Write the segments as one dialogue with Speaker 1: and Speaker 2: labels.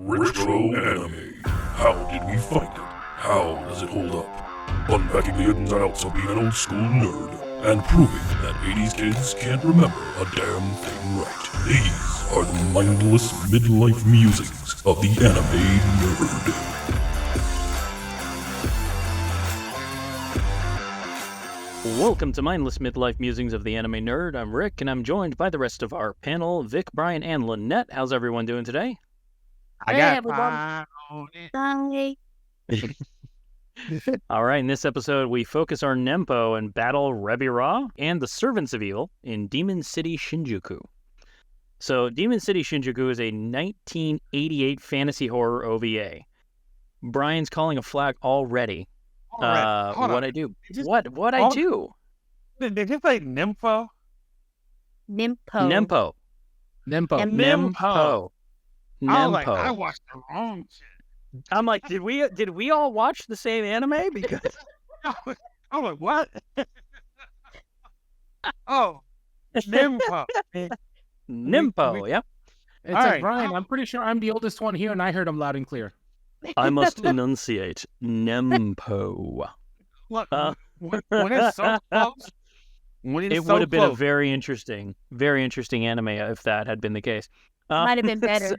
Speaker 1: Retro anime. How did we find it? How does it hold up? Unpacking the ins and outs of being an old school nerd and proving that 80s kids can't remember a damn thing right. These are the mindless midlife musings of the anime nerd.
Speaker 2: Welcome to Mindless Midlife Musings of the Anime Nerd. I'm Rick, and I'm joined by the rest of our panel, Vic, Brian, and Lynette. How's everyone doing today?
Speaker 3: I got pie on it.
Speaker 2: All right, in this episode, we focus our Nempo and battle Rebi Ra and the Servants of Evil in Demon City Shinjuku. So, Demon City Shinjuku is a 1988 fantasy horror OVA. Brian's calling a flag already. What I do? What I do?
Speaker 3: Did you say Nempo?
Speaker 2: Nempo.
Speaker 3: I was like, I watched the wrong shit.
Speaker 2: I'm like, did we all watch the same anime? Because
Speaker 3: I was like, what? Oh, Nempo.
Speaker 2: Nempo, yep.
Speaker 4: It's
Speaker 3: All
Speaker 4: like,
Speaker 3: right.
Speaker 4: Brian, I'm pretty sure I'm the oldest one here, and I heard him loud and clear.
Speaker 2: I must enunciate Nempo.
Speaker 3: Look, when it's so close,
Speaker 2: It would have been a very interesting anime if that had been the case.
Speaker 5: Might have been better.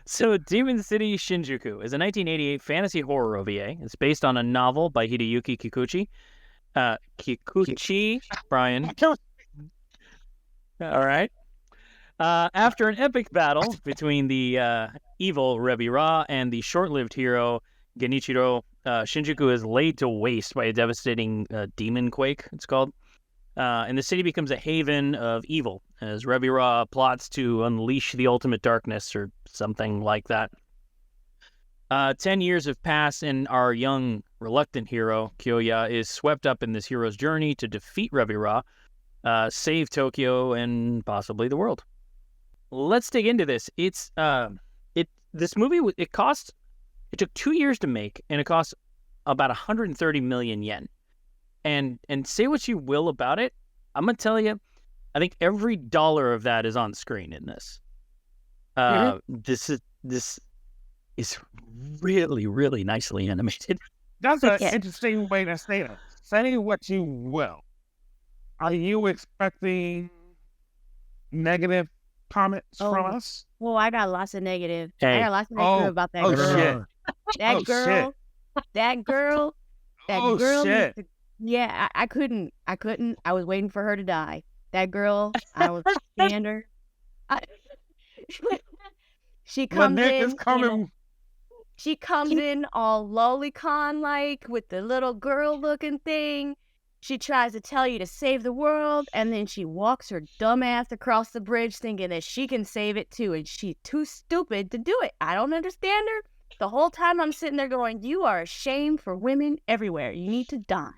Speaker 2: So Demon City Shinjuku is a 1988 fantasy horror OVA. It's based on a novel by Hideyuki Kikuchi. Kikuchi, Brian. All right. After an epic battle between the evil Rebi Ra and the short-lived hero Genichiro, Shinjuku is laid to waste by a devastating demon quake, it's called. And the city becomes a haven of evil as Rebi Ra plots to unleash the ultimate darkness or something like that. 10 years have passed, and our young, reluctant hero, Kyoya, is swept up in this hero's journey to defeat Rebi Ra, save Tokyo, and possibly the world. Let's dig into this. This movie, it took 2 years to make, and it cost about 130 million yen. And say what you will about it, I'm gonna tell you, I think every dollar of that is on screen in this. This is really, really nicely animated.
Speaker 3: That's an interesting way to say it. Say what you will. Are you expecting negative comments from us?
Speaker 5: Well, I got lots of negative.
Speaker 2: Hey.
Speaker 5: I got lots of negative about that girl.
Speaker 3: Shit.
Speaker 5: That girl. That girl.
Speaker 3: Shit.
Speaker 5: Yeah, I couldn't. I was waiting for her to die. That girl, I was stand her. She comes in. She comes in all lolicon like with the little girl looking thing. She tries to tell you to save the world, and then she walks her dumb ass across the bridge thinking that she can save it too, and she's too stupid to do it. I don't understand her. The whole time I'm sitting there going, you are a shame for women everywhere. You need to die.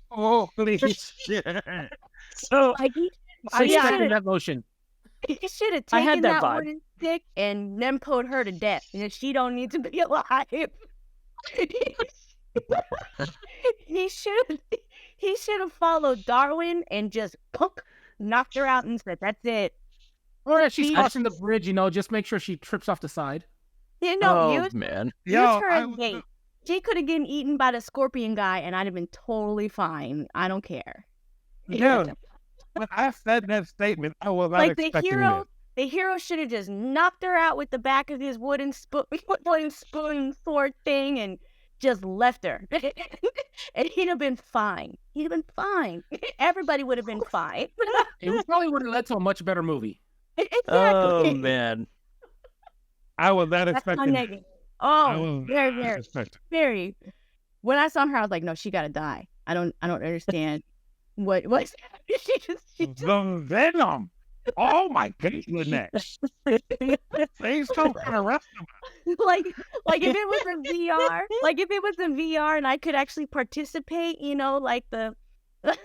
Speaker 3: Holy shit.
Speaker 2: So
Speaker 4: I second that motion.
Speaker 5: He should have
Speaker 2: I had
Speaker 5: taken
Speaker 2: that
Speaker 5: that
Speaker 2: vibe.
Speaker 5: wooden stick and Nempo'd her to death, and she don't need to be alive. He should have followed Darwin and just knocked her out and said, "That's it."
Speaker 4: Or if she's crossing the bridge, just make sure she trips off the side.
Speaker 2: Man.
Speaker 5: Use her as bait. She could have been eaten by the scorpion guy, and I'd have been totally fine. I don't care.
Speaker 3: Yeah. When I said that statement, I was not
Speaker 5: Like
Speaker 3: expecting it.
Speaker 5: the hero should have just knocked her out with the back of his wooden spoon sword thing and just left her. And he'd have been fine. Everybody would have been fine.
Speaker 4: It probably would have led to a much better movie.
Speaker 5: Exactly.
Speaker 2: Oh man.
Speaker 3: I was not
Speaker 5: That's my
Speaker 3: expecting it.
Speaker 5: negative.
Speaker 3: I
Speaker 5: Oh,
Speaker 3: was
Speaker 5: very,
Speaker 3: not
Speaker 5: very,
Speaker 3: expecting
Speaker 5: very. When I saw her, I was like, no, she gotta die. I don't understand what she just
Speaker 3: the venom. Oh my goodness. Please don't arrest him.
Speaker 5: like if it was a VR, and I could actually participate, like the like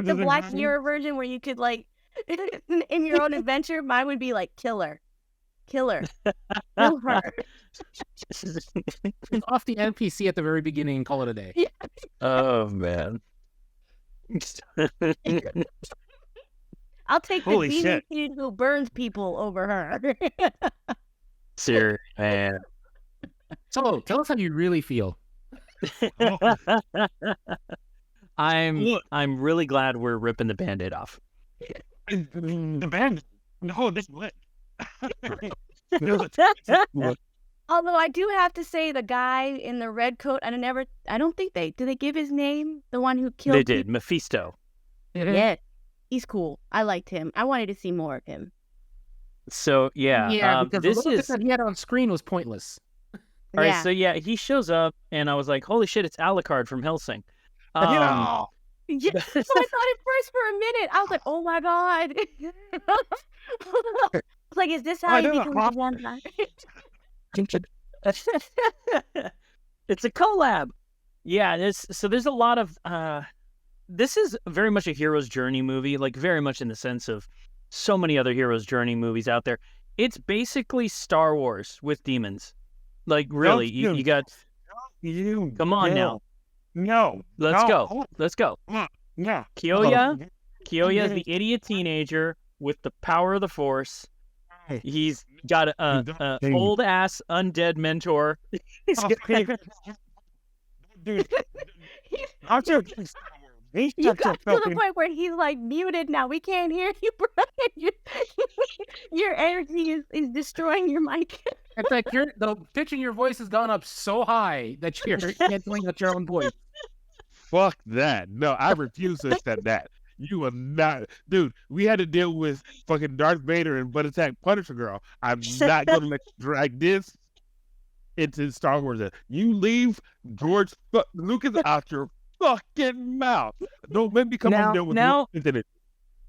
Speaker 5: the Black Mirror version where you could like in your own adventure, mine would be like kill her. Kill her.
Speaker 4: Off the NPC at the very beginning and call it a day.
Speaker 5: Yeah.
Speaker 2: Oh man.
Speaker 5: I'll take the
Speaker 3: Holy
Speaker 5: demon
Speaker 3: shit.
Speaker 5: kid who burns people over her.
Speaker 2: Sir, man.
Speaker 4: So, tell us how you really feel.
Speaker 2: I'm really glad we're ripping the Band-Aid off.
Speaker 3: The band. No, this lit.
Speaker 5: Although I do have to say, the guy in the red coat, I don't think did they give his name? The one who killed
Speaker 2: They did.
Speaker 5: people?
Speaker 2: Mephisto.
Speaker 5: Yeah, he's cool. I liked him. I wanted to see more of him.
Speaker 2: So
Speaker 4: Yeah, because
Speaker 2: this
Speaker 4: the look
Speaker 2: is
Speaker 4: that he had on screen was pointless.
Speaker 2: all right.
Speaker 5: Yeah.
Speaker 2: So he shows up, and I was like, "Holy shit, it's Alucard from Hellsing."
Speaker 3: Yeah.
Speaker 5: Yeah, so I thought at first for a minute. I was like, "Oh my god!" I was like, "Is this how
Speaker 3: I
Speaker 5: you
Speaker 3: know,
Speaker 5: become a vampire?"
Speaker 2: It's a collab. Yeah, there's a lot of this is very much a hero's journey movie, like very much in the sense of so many other hero's journey movies out there. It's basically Star Wars with demons. Like really, you got come on now.
Speaker 3: No.
Speaker 2: Let's go. Let's go.
Speaker 3: No.
Speaker 2: Kyoya is the idiot teenager with the power of the Force. He's got a old ass undead mentor.
Speaker 3: Dude, I'm just he's
Speaker 5: You got to the point where he's like muted now. We can't hear you, Brian. Your energy is destroying your mic.
Speaker 4: It's like the pitch in your voice has gone up so high that you're canceling out your own voice.
Speaker 3: Fuck that. No, I refuse to accept that. You are not, dude. We had to deal with fucking Darth Vader and Butt Attack Punisher Girl. I'm not gonna let you drag this into Star Wars. You leave George Lucas out your fucking mouth. Don't let me come on there with it.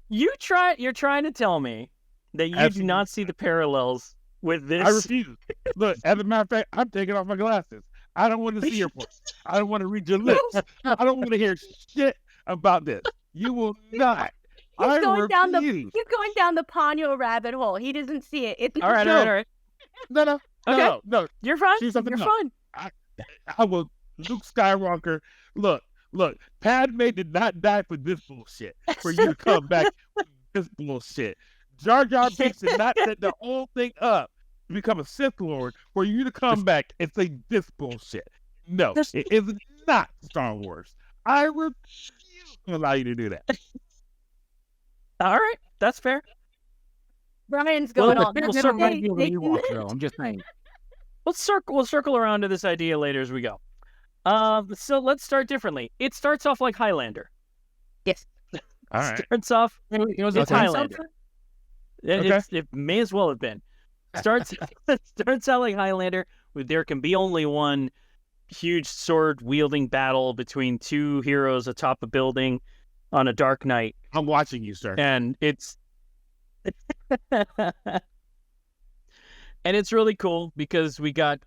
Speaker 2: You're trying to tell me that you do not see the parallels with this.
Speaker 3: I refuse. Look, as a matter of fact, I'm taking off my glasses. I don't want to see your voice. I don't want to read your lips. I don't want to hear shit about this. You will not.
Speaker 5: He's going down the Ponyo rabbit hole. He doesn't see it. It's
Speaker 2: all right.
Speaker 3: No.
Speaker 2: You're fine.
Speaker 3: You're
Speaker 2: fine.
Speaker 3: I will. Luke Skywalker. Look. Padme did not die for this bullshit. For you to come back with this bullshit. Jar Jar Binks did not set the whole thing up to become a Sith Lord for you to come back and say this bullshit. No, it is not Star Wars. I refuse to allow you to do that.
Speaker 2: All right, that's fair.
Speaker 5: Brian's going on.
Speaker 4: I'm just saying.
Speaker 2: We'll circle around to this idea later as we go. So let's start differently. It starts off like Highlander.
Speaker 5: Yes.
Speaker 3: All right.
Speaker 2: Starts off.
Speaker 4: It's
Speaker 2: Highlander. It may as well have been. Starts out like Highlander. There can be only one huge sword wielding battle between two heroes atop a building on a dark night.
Speaker 3: I'm watching you, sir.
Speaker 2: And it's really cool because we got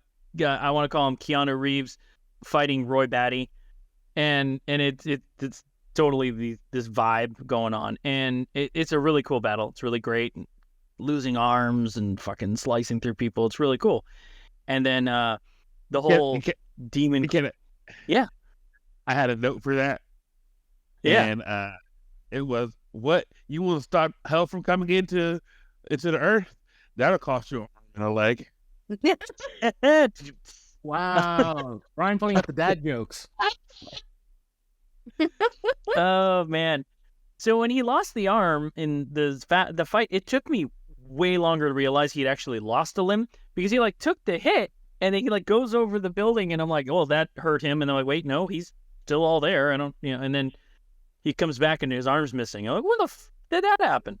Speaker 2: I want to call him Keanu Reeves fighting Roy Batty, and it's totally this vibe going on, and it's a really cool battle. It's really great, losing arms and fucking slicing through people. It's really cool. And then the whole demon. Yeah,
Speaker 3: I had a note for that.
Speaker 2: Yeah,
Speaker 3: and it was, what, you want to stop hell from coming into the earth? That'll cost you a leg.
Speaker 4: Wow, Brian pulling out the dad jokes.
Speaker 2: Oh man! So when he lost the arm in the fight, it took me way longer to realize he'd actually lost a limb, because he took the hit and then he goes over the building, and I'm like, oh, that hurt him, and I'm like, wait, no, he's still all there. I don't, and then he comes back and his arm's missing. I'm like, what the did that happen?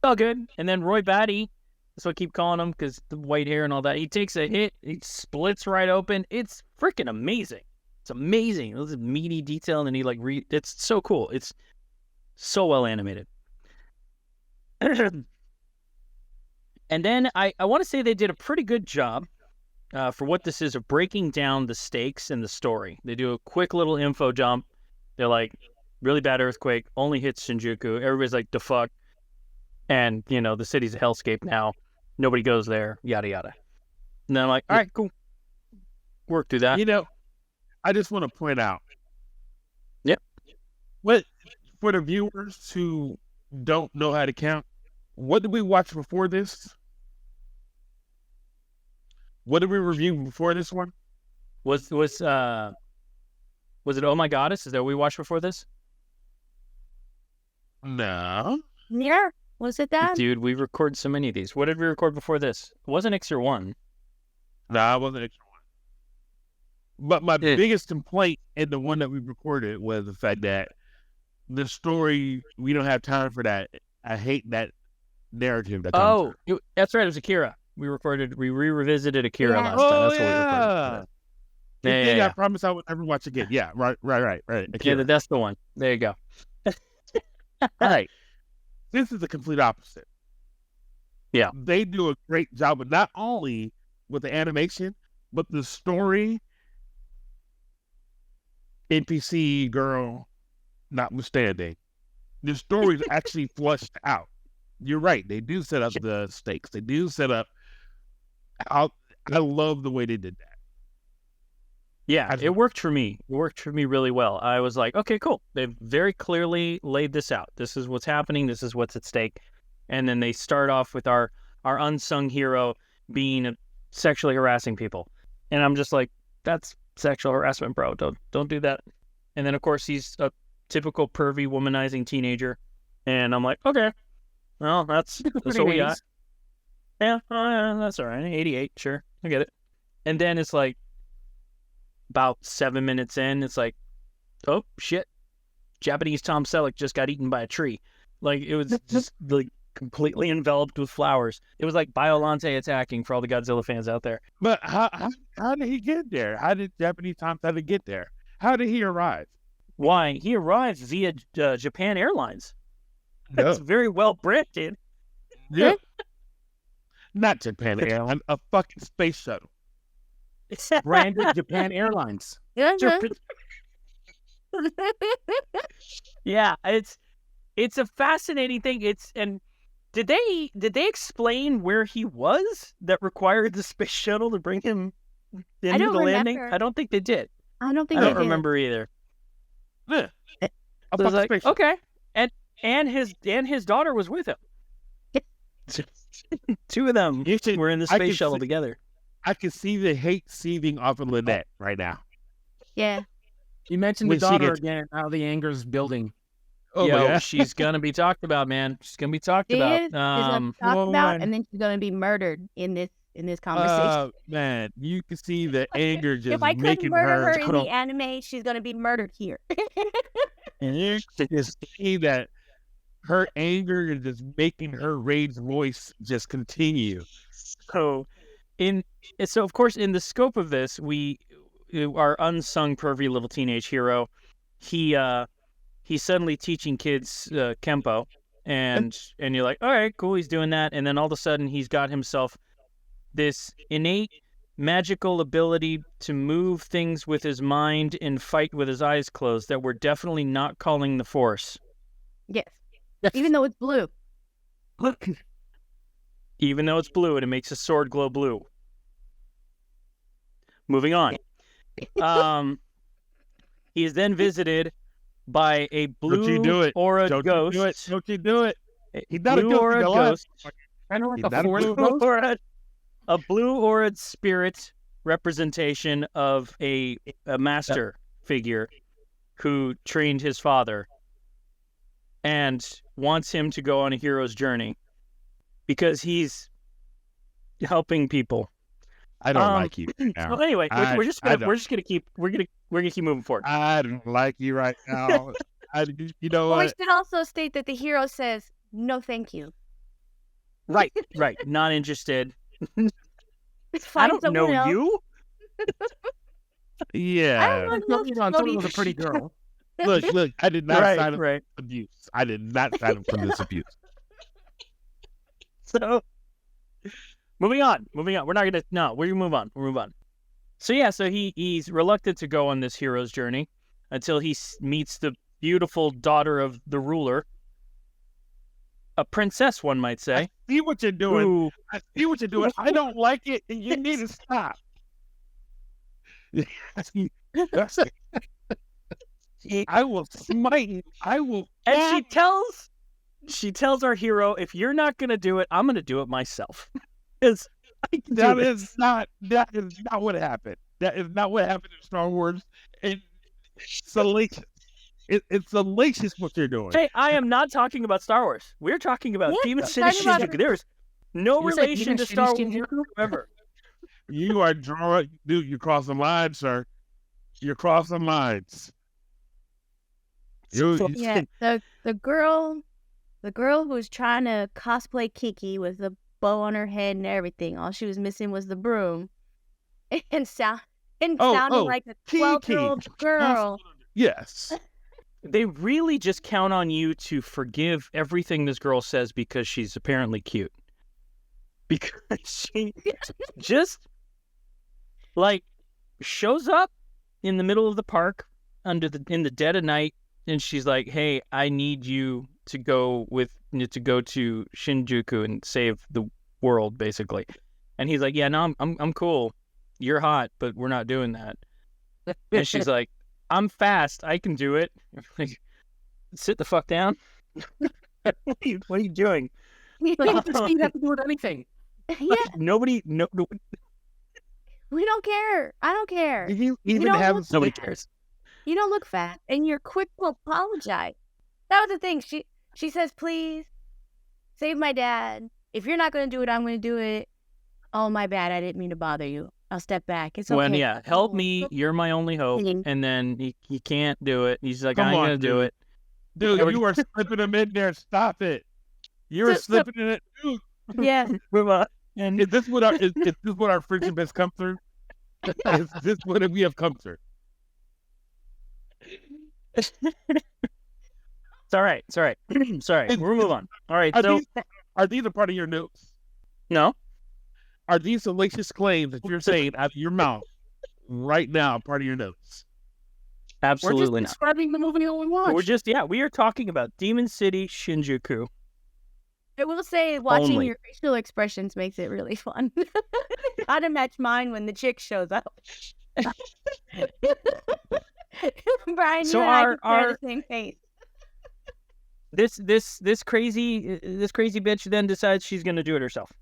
Speaker 2: All good. And then Roy Batty, that's what I keep calling him because the white hair and all that. He takes a hit, he splits right open. It's freaking amazing. It's amazing. It was meaty detail, and then he it's so cool. It's so well animated. And then I want to say they did a pretty good job for what this is, of breaking down the stakes and the story. They do a quick little info dump. They're like, really bad earthquake, only hits Shinjuku. Everybody's like, the fuck? And, the city's a hellscape now. Nobody goes there, yada, yada. And then I'm like, all right, cool. Work through that.
Speaker 3: I just want to point out.
Speaker 2: Yep.
Speaker 3: What for the viewers who don't know how to count, what did we watch before this? What did we review before this one?
Speaker 2: Was it Oh My Goddess? Is that what we watched before this?
Speaker 3: No.
Speaker 5: Yeah. Was it that?
Speaker 2: Dude, we recorded so many of these. What did we record before this? It wasn't Ixer 1.
Speaker 3: No, I wasn't extra one. But my biggest complaint in the one that we recorded was the fact that the story, we don't have time for that. I hate that narrative that comes through.
Speaker 2: That's right. It was Akira. We revisited Akira last time. That's what we recorded.
Speaker 3: The thing I promise I would never watch again. Yeah, right.
Speaker 2: Yeah, that's the one. There you go.
Speaker 3: All right. This is the complete opposite.
Speaker 2: Yeah.
Speaker 3: They do a great job of not only with the animation, but the story, NPC girl notwithstanding. The story is actually flushed out. You're right. They do set up the stakes. They do set up. I love the way they did that.
Speaker 2: Yeah, it worked for me. It worked for me really well. I was like, okay, cool. They've very clearly laid this out. This is what's happening. This is what's at stake. And then they start off with our unsung hero being sexually harassing people. And I'm just like, that's sexual harassment, bro. Don't do that. And then, of course, he's a typical pervy, womanizing teenager. And I'm like, okay, well, that's what we got. Yeah, that's all right. 88, sure. I get it. And then it's like, about 7 minutes in, it's like, oh, shit. Japanese Tom Selleck just got eaten by a tree. Like, it was just like completely enveloped with flowers. It was like Biollante attacking for all the Godzilla fans out there.
Speaker 3: But how did he get there? How did Japanese Tom Selleck get there? How did he arrive?
Speaker 2: Why? He arrived via Japan Airlines. That's very well branded.
Speaker 3: Yeah. Not Japan Airlines, a fucking space shuttle.
Speaker 4: Branded Japan Airlines.
Speaker 2: Yeah, it's a fascinating thing. Did they explain where he was that required the space shuttle to bring him into the landing? I don't think they did.
Speaker 5: I don't
Speaker 2: remember either.
Speaker 3: Yeah.
Speaker 2: So I was like, okay, and his daughter was with him. Two of them were in the space shuttle together.
Speaker 3: I can see the hate seething off of Lynette right now.
Speaker 5: Yeah.
Speaker 4: You mentioned the daughter again, how the anger's building.
Speaker 2: She's going to be talked about, man. She's going to be talked about.
Speaker 5: She's going to be talked about, and then she's going to be murdered in this conversation.
Speaker 3: Man, you can see the anger just
Speaker 5: if I couldn't
Speaker 3: making
Speaker 5: murder her in the anime, she's going to be murdered here.
Speaker 3: And you can just see that her anger is just making her rage voice just continue.
Speaker 2: So of course, in the scope of this, our unsung pervy little teenage hero, he's suddenly teaching kids Kempo, and you're like, all right, cool, he's doing that, and then all of a sudden he's got himself this innate magical ability to move things with his mind and fight with his eyes closed that we're definitely not calling the Force.
Speaker 5: Yes. Even though it's blue.
Speaker 2: Even though it's blue and it makes his sword glow blue. Moving on. He is then visited by a blue aura ghost.
Speaker 3: Don't you do it.
Speaker 2: He's not a ghost.
Speaker 4: Kind of like
Speaker 2: a blue aura spirit representation of a master figure who trained his father and wants him to go on a hero's journey because he's helping people.
Speaker 3: I don't like you now.
Speaker 2: Well, anyway, we're gonna keep moving forward.
Speaker 3: I don't like you right now. You know what?
Speaker 5: We should also state that the hero says no, thank you.
Speaker 2: Right. Not interested.
Speaker 5: I
Speaker 2: don't know you.
Speaker 3: Yeah.
Speaker 5: I don't know.
Speaker 4: Someone was a pretty girl.
Speaker 3: Look. I did not sign up for abuse. I did not sign up for this abuse.
Speaker 2: So. Moving on. We're move on. So he's reluctant to go on this hero's journey until he meets the beautiful daughter of the ruler, a princess, one might say.
Speaker 3: I see what you're doing. I don't like it, and you need to stop. I will smite you. I will.
Speaker 2: And she tells our hero, if you're not gonna do it, I'm gonna do it myself. Because
Speaker 3: That is not what happened. That is not what happened in Star Wars. And it's salacious. It's salacious what you're doing.
Speaker 2: Hey, I am not talking about Star Wars. We're talking about Demon City
Speaker 5: talking about-
Speaker 2: Shinjuku. There's no
Speaker 4: You said
Speaker 2: relation
Speaker 4: Demon
Speaker 2: to
Speaker 4: City
Speaker 2: Star Wars
Speaker 4: Shinjuku?
Speaker 2: whatsoever.
Speaker 3: You are drawing, dude. You're crossing lines, sir. You're crossing lines.
Speaker 5: Yeah, the girl who's trying to cosplay Kiki with the bow on her head and everything. All she was missing was the broom, and sounding like a 12-year-old girl.
Speaker 3: Yes.
Speaker 2: They really just count on you to forgive everything this girl says because she's apparently cute. Because she just like shows up in the middle of the park in the dead of night, and she's like, "Hey, I need you to go to Shinjuku and save the world," basically. And he's like, "Yeah, no, I'm cool. You're hot, but we're not doing that." And she's like, "I'm fast. I can do it." Like, sit the fuck down. What are you doing?
Speaker 4: Like, you have to do with anything.
Speaker 5: Yeah,
Speaker 2: Nobody, no,
Speaker 5: we don't care. I don't care.
Speaker 3: You even
Speaker 5: don't
Speaker 3: have
Speaker 5: look
Speaker 2: nobody
Speaker 5: fat.
Speaker 2: cares.
Speaker 5: You don't look fat, and you're quick to apologize. That was the thing. She says, "Please save my dad. If you're not going to do it, I'm going to do it. Oh, my bad. I didn't mean to bother you. I'll step back. It's okay."
Speaker 2: When help
Speaker 5: Oh,
Speaker 2: me. You're my only hope.
Speaker 5: Mhm.
Speaker 2: And then he can't do it. He's like,
Speaker 3: Come
Speaker 2: I ain't
Speaker 3: on,
Speaker 2: gonna do
Speaker 3: dude.
Speaker 2: it.
Speaker 3: Dude, you are slipping them in there. Stop it. You're slipping in it, dude.
Speaker 5: Yeah.
Speaker 2: Move on. And
Speaker 3: Is this what our friendship has come through? Is this what we have come through?
Speaker 2: it's all right. It's all right. Sorry. We'll move on. All right.
Speaker 3: Are these a part of your notes?
Speaker 2: No.
Speaker 3: Are these salacious claims that you're saying out of your mouth right now part of your notes?
Speaker 2: Absolutely
Speaker 4: We're
Speaker 2: not.
Speaker 4: just describing the movie that we watched.
Speaker 2: We are talking about Demon City Shinjuku.
Speaker 5: I will say, watching
Speaker 2: Only.
Speaker 5: your facial expressions makes it really fun. Gotta match mine when the chick shows up. Brian,
Speaker 2: So
Speaker 5: you and I
Speaker 2: our-
Speaker 5: can share the same face.
Speaker 2: This crazy bitch then decides she's gonna do it herself.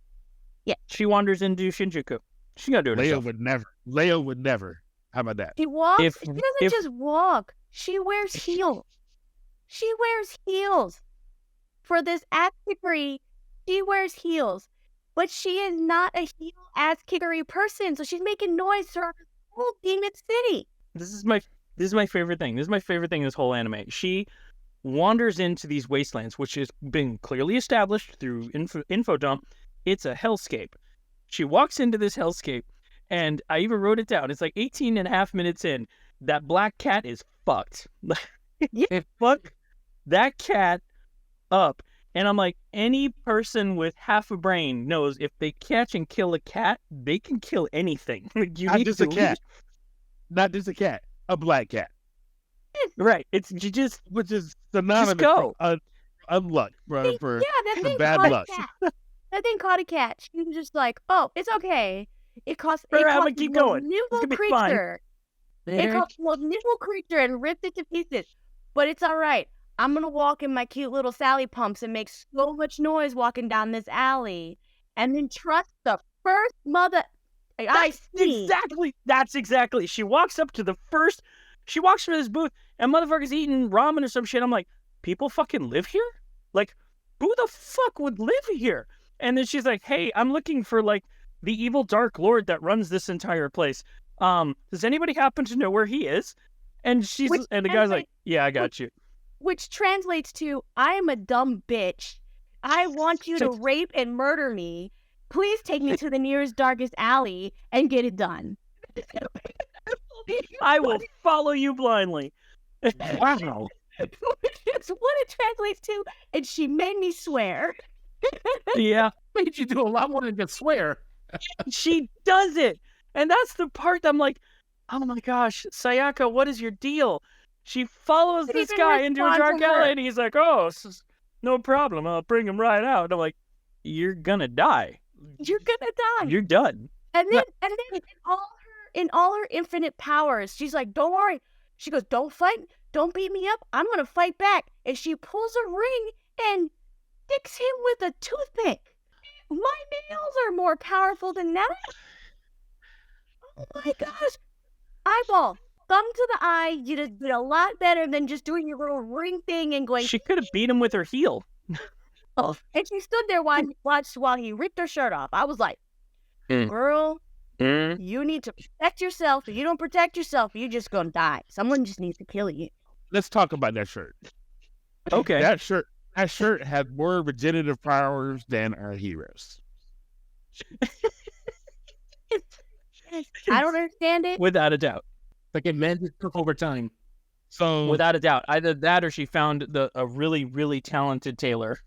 Speaker 5: Yeah.
Speaker 2: She wanders into Shinjuku. She's gonna do it
Speaker 3: Leia
Speaker 2: herself.
Speaker 3: would never. Leia would never. How about that?
Speaker 5: She walks.
Speaker 2: If-
Speaker 5: She doesn't
Speaker 2: if-
Speaker 5: just walk. She wears heels. She wears heels. For this ass kickery, she wears heels. But she is not a heel ass kickery person, so she's making noise throughout the whole Demon City.
Speaker 2: This is my favorite thing. This is my favorite thing in this whole anime. She wanders into these wastelands, which has been clearly established through info dump. It's a hellscape. She walks into this hellscape, and I even wrote it down. It's like 18 and a half minutes in. That black cat is fucked.
Speaker 5: Yeah.
Speaker 2: Fuck that cat up. And I'm like, any person with half a brain knows if they catch and kill a cat, they can kill anything. You
Speaker 3: Not
Speaker 2: need
Speaker 3: just
Speaker 2: to
Speaker 3: a cat. Not just a cat. A black cat.
Speaker 2: Right. It's you just
Speaker 3: Which is synonymous
Speaker 2: go.
Speaker 3: for unluck, bro.
Speaker 5: Yeah,
Speaker 3: For
Speaker 5: that thing
Speaker 3: bad
Speaker 5: caught
Speaker 3: luck.
Speaker 5: a cat. That thing caught a cat. She was just like, "Oh, it's okay. It cost.
Speaker 2: Sure,
Speaker 5: It
Speaker 2: I'm
Speaker 5: caught
Speaker 2: gonna keep
Speaker 5: the most
Speaker 2: going. It's
Speaker 5: nimble
Speaker 2: gonna be fine."
Speaker 5: creature. It caught the most nimble creature and ripped it to pieces. But it's all right. I'm gonna walk in my cute little Sally pumps and make so much noise walking down this alley, and then trust the first mother I see.
Speaker 2: That's exactly. She walks up to the first. She walks through this booth, and motherfucker's eating ramen or some shit. I'm like, people fucking live here? Like, who the fuck would live here? And then she's like, hey, I'm looking for like the evil dark lord that runs this entire place. Does anybody happen to know where he is? And the guy's like, yeah, I got you.
Speaker 5: Which translates to, I am a dumb bitch. I want you to rape and murder me. Please take me to the nearest, darkest alley and get it done.
Speaker 2: I will follow you blindly.
Speaker 3: Wow.
Speaker 5: That's what it translates to, and she made me swear.
Speaker 2: Yeah,
Speaker 4: Made you do a lot more than just swear.
Speaker 2: she does it. And that's the part that I'm like, oh my gosh, Sayaka, what is your deal? She follows
Speaker 5: Didn't
Speaker 2: this
Speaker 5: even
Speaker 2: guy into a
Speaker 5: respond
Speaker 2: dark
Speaker 5: to her.
Speaker 2: alley, and he's like, oh, no problem. I'll bring him right out. And I'm like, you're gonna die.
Speaker 5: You're gonna die.
Speaker 2: You're done.
Speaker 5: And then in all her infinite powers, she's like, don't worry. She goes, don't fight don't beat me up. I'm going to fight back. And she pulls a ring and sticks him with a toothpick. My nails are more powerful than that. Oh my gosh. Eyeball. Thumb to the eye. You just did a lot better than just doing your little ring thing and going.
Speaker 2: She could have beat him with her heel.
Speaker 5: Oh. And she stood there watched while he ripped her shirt off. I was like, girl, you need to protect yourself. If you don't protect yourself, you're just going to die. Someone just needs to kill you.
Speaker 3: Let's talk about that shirt.
Speaker 2: Okay.
Speaker 3: That shirt had more regenerative powers than our heroes.
Speaker 5: I don't understand it.
Speaker 2: Without a doubt.
Speaker 4: Like it meant took over time.
Speaker 3: So
Speaker 2: Without a doubt. Either that or she found a really, really talented tailor.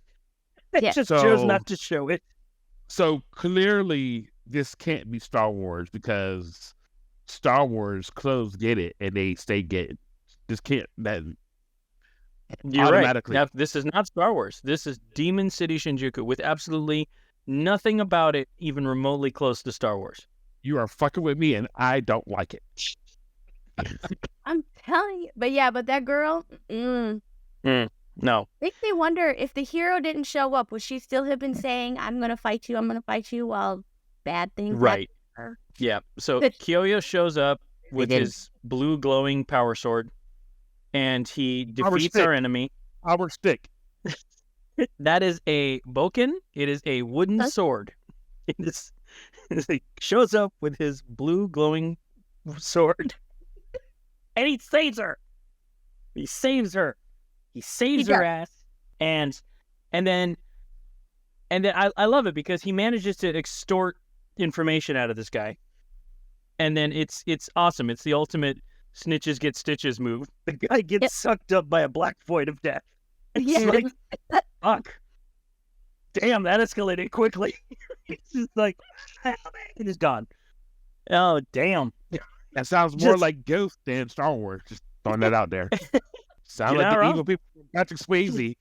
Speaker 5: Yeah.
Speaker 2: Just
Speaker 3: So-
Speaker 2: chose not to show it.
Speaker 3: So clearly, this can't be Star Wars because Star Wars clothes get it and they stay getting. This can't. That
Speaker 2: You're right.
Speaker 3: automatically.
Speaker 2: Now, this is not Star Wars. This is Demon City Shinjuku with absolutely nothing about it even remotely close to Star Wars.
Speaker 3: You are fucking with me, and I don't like it.
Speaker 5: I'm telling you. But that girl,
Speaker 2: No.
Speaker 5: makes me wonder if the hero didn't show up, would she still have been saying, I'm going to fight you while bad things happen
Speaker 2: Right.
Speaker 5: to her?
Speaker 2: Yeah. So
Speaker 5: Good.
Speaker 2: Kyoya shows up with
Speaker 5: didn't.
Speaker 2: his blue glowing power sword, and he
Speaker 3: Power
Speaker 2: defeats
Speaker 3: stick.
Speaker 2: our enemy.
Speaker 3: Our stick.
Speaker 2: That is a boken. It is a wooden
Speaker 5: Huh?
Speaker 2: sword. He shows up with his blue glowing sword, and he saves her. He saves her. He saves
Speaker 5: He
Speaker 2: her
Speaker 5: does.
Speaker 2: ass, and then I love it because he manages to extort information out of this guy, and then it's awesome. It's the ultimate snitches get stitches move. The guy gets
Speaker 5: Yep.
Speaker 2: sucked up by a black void of death. It's
Speaker 5: Yeah.
Speaker 2: like, fuck. Damn, that escalated quickly. It's just like, it is gone. Oh, damn.
Speaker 3: That sounds more
Speaker 2: Just-
Speaker 3: like Ghost than Star Wars. Just throwing that out there. Sound
Speaker 2: You're
Speaker 3: like
Speaker 2: not
Speaker 3: the
Speaker 2: wrong.
Speaker 3: evil people from Patrick Swayze.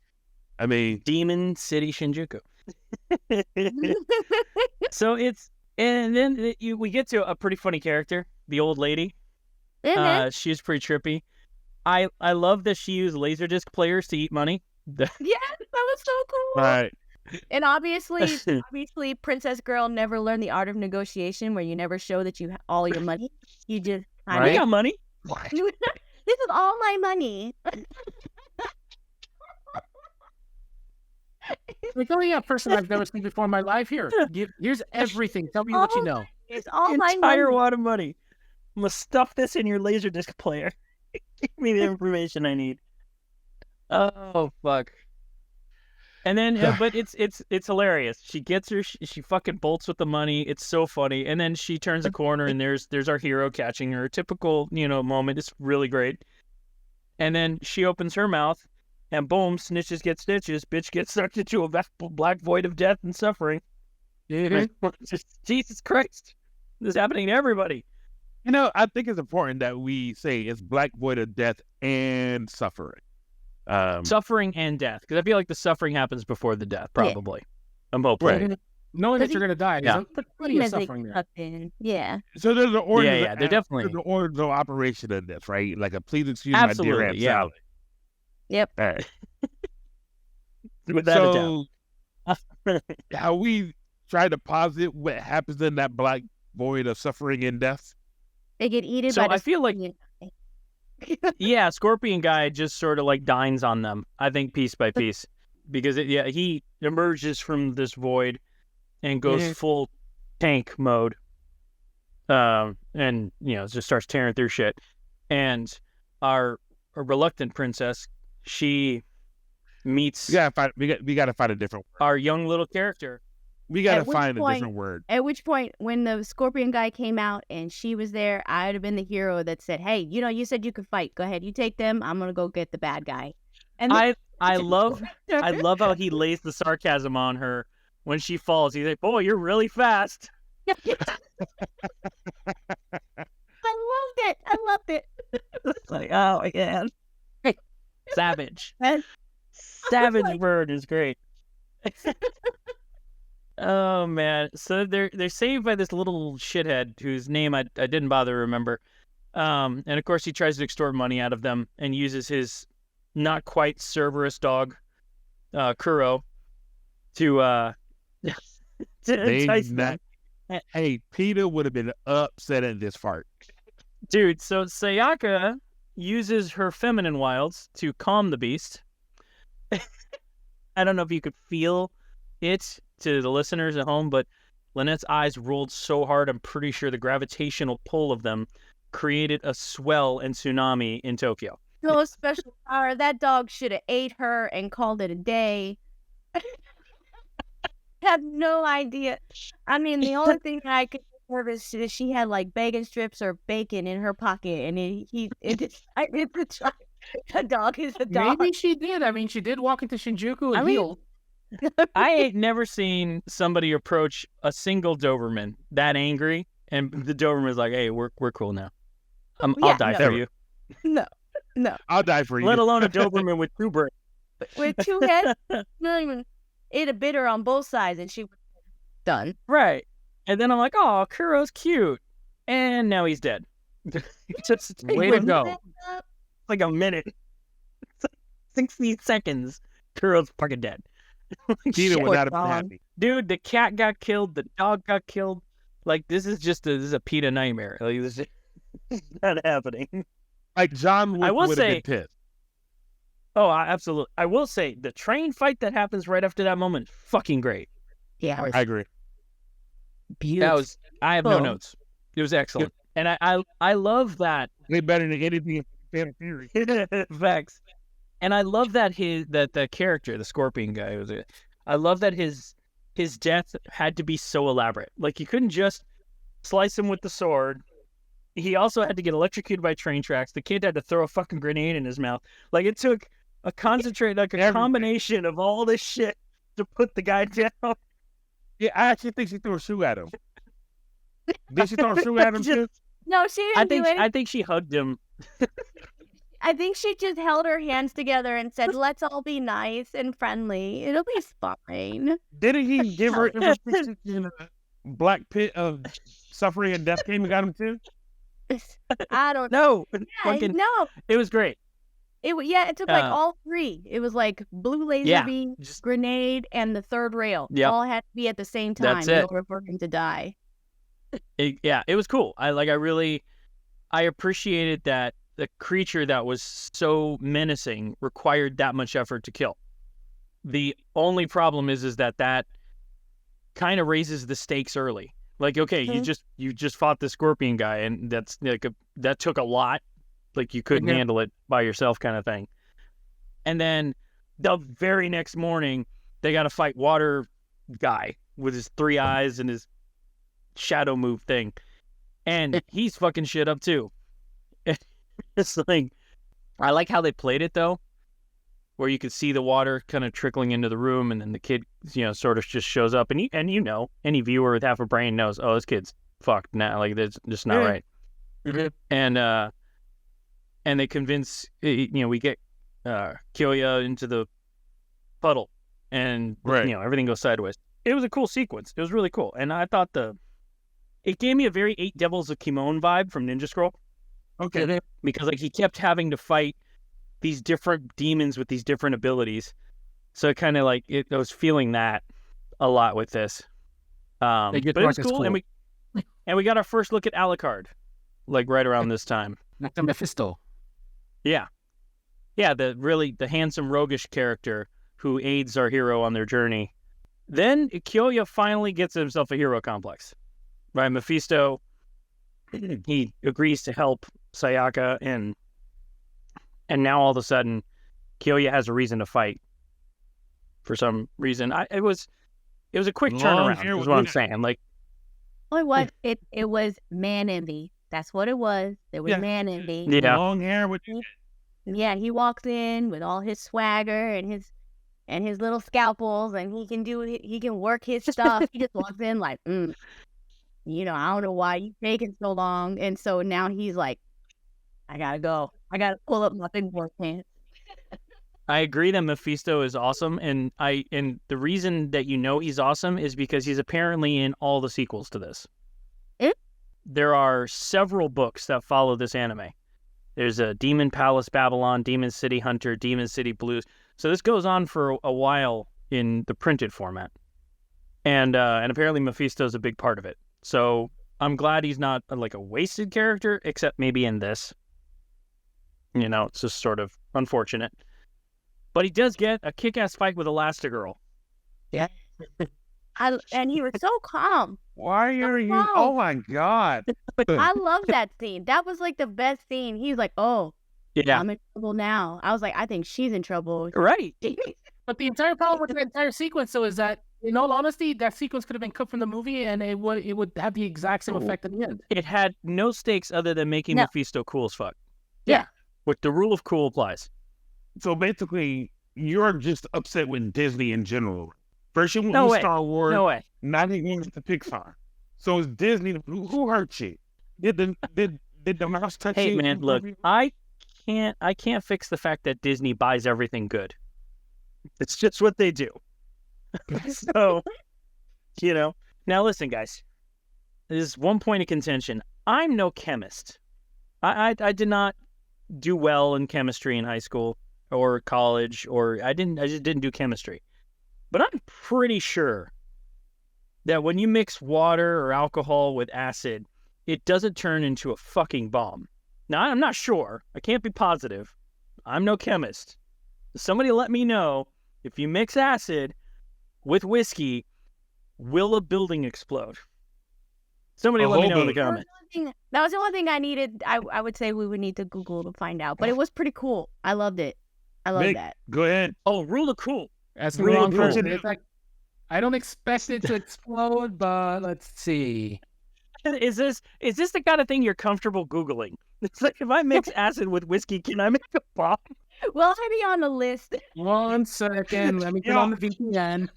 Speaker 3: I mean,
Speaker 2: Demon City Shinjuku. So and then we get to a pretty funny character, the old lady.
Speaker 5: Mhm.
Speaker 2: She's pretty trippy. I love that she used Laserdisc players to eat money.
Speaker 5: Yes, that was so cool.
Speaker 3: right.
Speaker 5: And obviously, Princess Girl never learned the art of negotiation, where you never show that you have all your money. You just,
Speaker 2: I
Speaker 3: Right.
Speaker 2: got money.
Speaker 5: this is all my money.
Speaker 4: Like, oh yeah, person I've never seen before in my life. Here's everything. Tell me what you know.
Speaker 5: It's all my
Speaker 2: Entire
Speaker 5: money.
Speaker 2: wad of money. I'm gonna stuff this in your Laserdisc player. Give me the information I need. Oh fuck. And then, but it's hilarious. She gets her, she fucking bolts with the money. It's so funny. And then she turns a corner, and there's our hero catching her. Typical, moment. It's really great. And then she opens her mouth, and boom, snitches get stitches. Bitch gets sucked into a black void of death and suffering. Just, Jesus Christ, this is happening to everybody.
Speaker 3: I think it's important that we say it's Black Void of Death and suffering.
Speaker 2: Suffering and death, because I feel like the suffering happens before the death, probably. I'm hoping.
Speaker 3: Right.
Speaker 4: Knowing that you're gonna die,
Speaker 2: Yeah.
Speaker 4: there's plenty of
Speaker 5: As they
Speaker 4: suffering there.
Speaker 5: suck in. Yeah.
Speaker 3: So there's an order.
Speaker 2: Yeah, they're definitely-
Speaker 3: There's an order of operation of this, right? Like a please excuse my dear
Speaker 2: Absolutely,
Speaker 3: Aunt
Speaker 2: yeah.
Speaker 3: Sally.
Speaker 5: Yep.
Speaker 3: All right.
Speaker 2: Without a doubt.
Speaker 3: So how we try to posit what happens in that black void of suffering and death.
Speaker 5: They get eaten
Speaker 2: So
Speaker 5: by the
Speaker 2: I feel like,
Speaker 5: scorpion.
Speaker 2: yeah, Scorpion Guy just sort of like dines on them, I think, piece by piece. Because, he emerges from this void and goes
Speaker 3: Mhm.
Speaker 2: full tank mode. And, just starts tearing through shit. And our reluctant princess, she meets
Speaker 3: We gotta find a different word.
Speaker 2: our young little character.
Speaker 3: We gotta
Speaker 5: At which
Speaker 3: find a
Speaker 5: point-
Speaker 3: different word.
Speaker 5: At which point, when the scorpion guy came out and she was there, I would have been the hero that said, hey, you said you could fight. Go ahead. You take them. I'm going to go get the bad guy. And then-
Speaker 2: I love how he lays the sarcasm on her when she falls. He's like, boy, you're really fast.
Speaker 5: I loved it.
Speaker 2: It's like, oh man. Savage.
Speaker 5: And-
Speaker 2: Savage
Speaker 5: like-
Speaker 2: bird is great. Oh man. So they're saved by this little shithead whose name I didn't bother to remember. And of course, he tries to extort money out of them and uses his not quite Cerberus dog, Kuro, to entice them.
Speaker 3: Hey, Peter would have been upset at this part.
Speaker 2: Dude, so Sayaka uses her feminine wilds to calm the beast. I don't know if you could feel it to the listeners at home, but Lynette's eyes rolled so hard, I'm pretty sure the gravitational pull of them created a swell and tsunami in Tokyo.
Speaker 5: No special power. That dog should have ate her and called it a day. Have no idea. I mean, the only thing I could think of is that she had like bacon strips or bacon in her pocket, and it's a dog is a dog.
Speaker 4: Maybe she did. I mean, she did walk into Shinjuku and
Speaker 2: I mean,
Speaker 4: heal.
Speaker 2: I ain't never seen somebody approach a single Doberman that angry, and the Doberman's like, "Hey, we're cool now. I'll die for you."
Speaker 5: No.
Speaker 3: I'll die for you.
Speaker 2: Let alone a Doberman with 2 brains.
Speaker 5: With 2 heads, not even. It'd have bit her on both sides, and she was done.
Speaker 2: Right. And then I'm like, "Oh, Kuro's cute," and now he's dead. Just
Speaker 4: Way to go.
Speaker 2: like a minute. It's like 60 seconds. Kuro's fucking dead.
Speaker 3: Peter would not have been
Speaker 5: dog.
Speaker 3: happy.
Speaker 2: Dude, the cat got killed. The dog got killed. Like, this is a PETA nightmare. Like, this is not happening.
Speaker 3: Like John
Speaker 2: I will
Speaker 3: would have
Speaker 2: say-
Speaker 3: been pissed.
Speaker 2: Oh, absolutely. I will say, the train fight that happens right after that moment, fucking great.
Speaker 5: Yeah,
Speaker 3: I agree.
Speaker 2: That was, I have no
Speaker 5: Cool.
Speaker 2: notes. It was excellent. And I love that.
Speaker 3: Way better than anything in Phantom Fury.
Speaker 2: Facts. And I love that the character, the Scorpion guy, I love that his death had to be so elaborate. Like, you couldn't just slice him with the sword. He also had to get electrocuted by train tracks. The kid had to throw a fucking grenade in his mouth. Like, it took a combination of all this shit to put the guy down.
Speaker 3: Yeah, I actually think she threw a shoe at him. Did she throw a shoe at him too?
Speaker 5: no, she didn't do it.
Speaker 2: I think she hugged him.
Speaker 5: I think she just held her hands together and said, "Let's all be nice and friendly. It'll be fine."
Speaker 3: Didn't he give her information in a black pit of suffering and death came and got him too?
Speaker 5: I don't know.
Speaker 2: No,
Speaker 5: Yeah,
Speaker 2: fucking,
Speaker 5: no.
Speaker 2: it was great.
Speaker 5: It took like
Speaker 2: Uh,
Speaker 5: all 3. It was like blue laser
Speaker 2: Yeah,
Speaker 5: beam,
Speaker 2: just-
Speaker 5: grenade, and the 3rd rail.
Speaker 2: Yep.
Speaker 5: All had to be at the same time
Speaker 2: That's
Speaker 5: in
Speaker 2: it.
Speaker 5: order for him to die.
Speaker 2: It was cool. I appreciated that the creature that was so menacing required that much effort to kill. The only problem is that kind of raises the stakes early. Like, okay, you just fought the Scorpion guy, and that's like that took a lot. Like, you couldn't handle it by yourself, kind of thing. And then the very next morning, they got to fight Water Guy with his 3 eyes and his shadow move thing, and he's fucking shit up too. It's like, I like how they played it though, where you could see the water kind of trickling into the room, and then the kid, sort of just shows up, and any viewer with half a brain knows, oh, this kid's fucked now. Like, that's just not right. Mm-hmm. And they convince, we get Kyoya into the puddle, and everything goes sideways. It was a cool sequence. It was really cool, and I thought it gave me a very 8 Devils of Kimon vibe from Ninja Scroll.
Speaker 3: Okay.
Speaker 2: Because like he kept having to fight these different demons with these different abilities, so it kind of like I was feeling that a lot with this. But it was cool, and we got our first look at Alucard, like right around this time.
Speaker 4: Like the Mephisto.
Speaker 2: Yeah, the handsome roguish character who aids our hero on their journey. Then Kyoya finally gets himself a hero complex. Right, Mephisto, he agrees to help Sayaka, and now all of a sudden, Kyoya has a reason to fight. For some reason, it was a quick turnaround. Is what I'm saying. Like,
Speaker 5: It was man envy. That's what it was. There was man envy.
Speaker 2: yeah,
Speaker 3: Long hair with
Speaker 5: Yeah, he walks in with all his swagger and his little scalpels, and he can work his stuff. He just walks in like, I don't know why you taking so long. And so now he's like, I gotta go. I gotta pull up my big boy pants.
Speaker 2: I agree that Mephisto is awesome, and the reason that he's awesome is because he's apparently in all the sequels to this. there are several books that follow this anime. There's a Demon Palace Babylon, Demon City Hunter, Demon City Blues. So this goes on for a while in the printed format. And apparently Mephisto's a big part of it. So I'm glad he's not like a wasted character, except maybe in this. You know, it's just sort of unfortunate. But he does get a kick-ass fight with Elastigirl.
Speaker 4: Yeah.
Speaker 5: And he was so calm.
Speaker 3: Why are you?
Speaker 5: Wow.
Speaker 3: Oh my God.
Speaker 5: I love that scene. That was like the best scene. He's like, oh,
Speaker 2: Yeah.
Speaker 5: I'm in trouble now. I was like, I think she's in trouble.
Speaker 2: Right.
Speaker 4: But the entire problem with the entire sequence, though, is that, in all honesty, that sequence could have been cut from the movie, and it would have the exact same effect at the end.
Speaker 2: It had no stakes other than making
Speaker 5: No.
Speaker 2: Mephisto cool as fuck.
Speaker 5: Yeah.
Speaker 2: Which the rule of cool applies.
Speaker 3: So basically, you're just upset with Disney in general. First you
Speaker 2: No
Speaker 3: want
Speaker 2: way.
Speaker 3: Star Wars,
Speaker 2: No way.
Speaker 3: now they want it to Pixar. So it's Disney. Who hurt you? Did the mouse touch
Speaker 2: Hey
Speaker 3: you?
Speaker 2: man, look, I can't fix the fact that Disney buys everything good. It's just what they do. So, you know. Now listen, guys. There's one point of contention. I'm no chemist. I did not do well in chemistry in high school or college, or I just didn't do chemistry. But I'm pretty sure that when you mix water or alcohol with acid, it doesn't turn into a fucking bomb. Now, I'm not sure. I can't be positive. I'm no chemist. Somebody let me know, if you mix acid with whiskey, will a building explode? Somebody
Speaker 3: A
Speaker 2: let me
Speaker 3: whole
Speaker 2: know in the
Speaker 3: building.
Speaker 2: comments.
Speaker 5: That was the only thing I needed. I would say we would need to Google to find out. But it was pretty cool. I loved it. I love
Speaker 3: Vic,
Speaker 5: that.
Speaker 3: Go ahead.
Speaker 2: Oh, rule of cool.
Speaker 4: That's the
Speaker 2: Really
Speaker 4: wrong
Speaker 2: cool.
Speaker 4: person. It's like, I don't expect it to explode, but let's see.
Speaker 2: Is this the kind of thing you're comfortable Googling? It's like, if I mix acid with whiskey, can I make a bomb?
Speaker 5: Will I be on the list?
Speaker 4: 1 second. Let me get
Speaker 3: Yeah.
Speaker 4: on the VPN.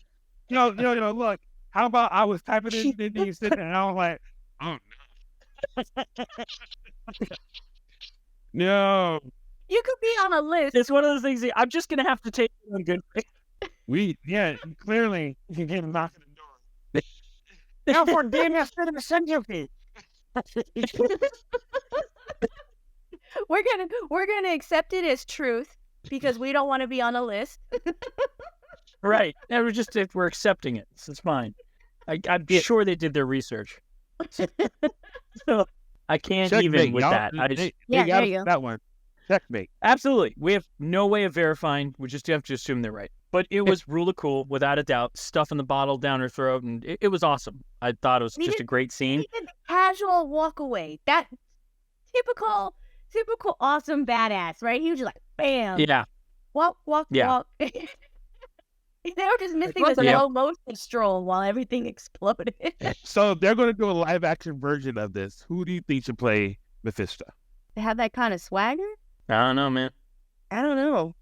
Speaker 3: Look. How about I was typing in, and you sitting there, and I was like, oh no. No.
Speaker 5: You could be on a list.
Speaker 2: It's one of those things. I'm just gonna have to take it on good.
Speaker 3: Clearly, you can knock on the door. Now for Demon City Shinjuku.
Speaker 5: We're gonna accept it as truth because we don't want to be on a list.
Speaker 2: Right. And we're accepting it. So it's fine. I'm sure they did their research. So I can't even with
Speaker 3: y'all.
Speaker 2: that.
Speaker 5: Yeah,
Speaker 3: They got
Speaker 5: there you go.
Speaker 3: that one. Checkmate.
Speaker 2: Absolutely. We have no way of verifying. We just have to assume they're right. But it was rule of cool, without a doubt. Stuffing the bottle down her throat, and it was awesome. I thought it was just a great scene.
Speaker 5: Even the casual walk away. That typical awesome badass, right? He was just like, bam.
Speaker 2: Yeah.
Speaker 5: Walk.
Speaker 2: Yeah.
Speaker 5: They were just missing the
Speaker 2: Yeah.
Speaker 5: slow motion stroll while everything exploded.
Speaker 3: So they're going to do a live action version of this. Who do you think should play Mephisto?
Speaker 5: They have that kind of swagger?
Speaker 2: I don't know, man.
Speaker 5: I don't know.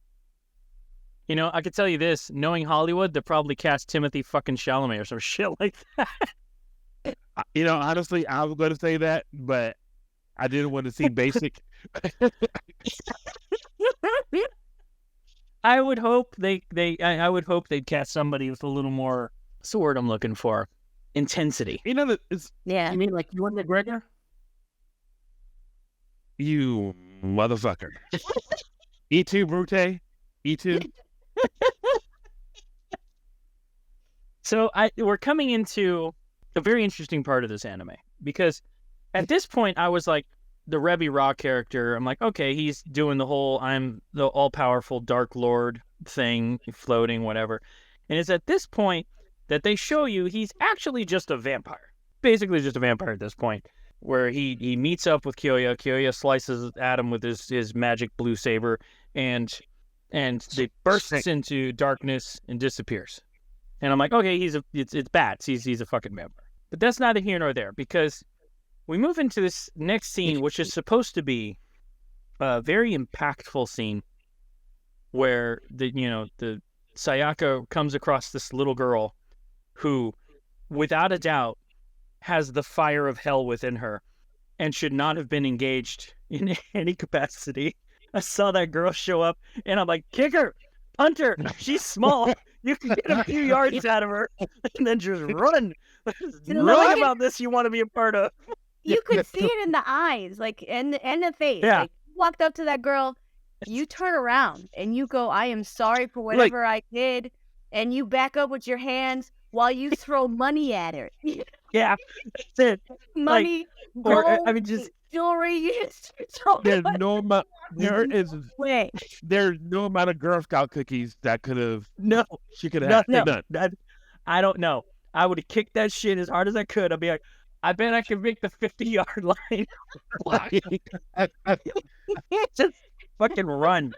Speaker 2: You know, I could tell you this. Knowing Hollywood, they'll probably cast Timothy fucking Chalamet or some shit like that.
Speaker 3: Honestly, I was going to say that, but I didn't want to see basic.
Speaker 2: I would hope I would hope they'd cast somebody with a little more, what's the word I'm looking for? Intensity.
Speaker 3: It's
Speaker 5: Yeah.
Speaker 4: You mean like Ewan McGregor?
Speaker 3: you motherfucker. E2 Brute. E2.
Speaker 2: So we're coming into a very interesting part of this anime, because at this point I was like, the Rebi Ra character, I'm like, okay, he's doing the whole I'm the all-powerful Dark Lord thing, floating, whatever. And it's at this point that they show you he's actually just a vampire. Basically just a vampire at this point, where he meets up with Kyoya. Kyoya slices at him with his magic blue saber, and it bursts into darkness and disappears. And I'm like, okay, it's bats. He's a fucking vampire. But that's neither here nor there, because we move into this next scene, which is supposed to be a very impactful scene, where the Sayaka comes across this little girl who, without a doubt, has the fire of hell within her and should not have been engaged in any capacity. I saw that girl show up, and I'm like, kick her, punt her. She's small. You can get a few yards out of her, and then just run. There's nothing about this you want to be a part of.
Speaker 5: you could see it in the eyes, like, and the face.
Speaker 2: Yeah.
Speaker 5: Like, you walked up to that girl, you turn around and you go, I am sorry for whatever I did. And you back up with your hands while you throw money at her.
Speaker 2: Yeah, that's it.
Speaker 5: Money,
Speaker 2: Or,
Speaker 5: gold,
Speaker 2: I mean, just
Speaker 5: jewelry. So
Speaker 3: There's no amount. There's
Speaker 5: way.
Speaker 3: no amount of Girl Scout cookies that could have.
Speaker 2: no,
Speaker 3: She could have
Speaker 2: no,
Speaker 3: none.
Speaker 2: I don't know. I would have kicked that shit as hard as I could. I'd be like, I bet I could make the 50-yard line. Just fucking run.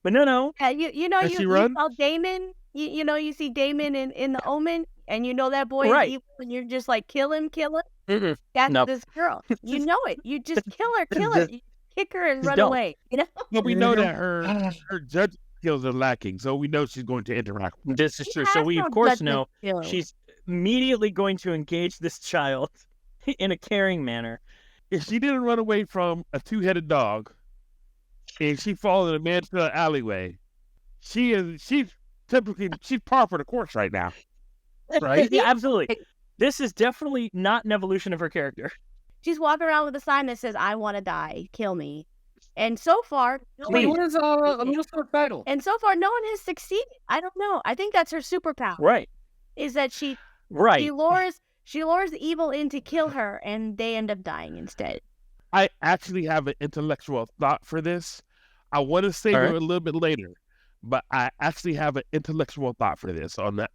Speaker 2: But no.
Speaker 5: You know,
Speaker 3: Does
Speaker 5: you
Speaker 3: she run?
Speaker 5: saw Damon. You know, you see Damon in the Omen, and you know that boy is
Speaker 2: Right.
Speaker 5: evil, and you're just like, kill him.
Speaker 2: Mm-mm.
Speaker 5: That's
Speaker 2: Nope.
Speaker 5: this girl. You know it. You just kill her. You kick her and
Speaker 2: Just
Speaker 5: run
Speaker 2: don't.
Speaker 5: away. You know.
Speaker 3: But we know that her judge skills are lacking, so we know she's going to interact.
Speaker 2: This is
Speaker 5: She
Speaker 2: true. So
Speaker 5: has
Speaker 2: we,
Speaker 5: no
Speaker 2: of course,
Speaker 5: judgment
Speaker 2: know
Speaker 5: skills.
Speaker 2: she's immediately going to engage this child in a caring manner.
Speaker 3: If she didn't run away from a two-headed dog, and she falls in a man's alleyway, she's par for the course right now, right?
Speaker 2: Yeah, absolutely. This is definitely not an evolution of her character.
Speaker 5: She's walking around with a sign that says, I want to die. Kill me. And so far, no
Speaker 4: Wait,
Speaker 5: one,
Speaker 4: what is a middle sword title?
Speaker 5: no one has succeeded. I don't know. I think that's her superpower.
Speaker 2: Right.
Speaker 5: Is that she
Speaker 2: Right.
Speaker 5: lures evil in to kill her, and they end up dying instead.
Speaker 3: I actually have an intellectual thought for this. I want to save
Speaker 2: All
Speaker 3: it
Speaker 2: right.
Speaker 3: a little bit later, but I actually have an intellectual thought for this on that,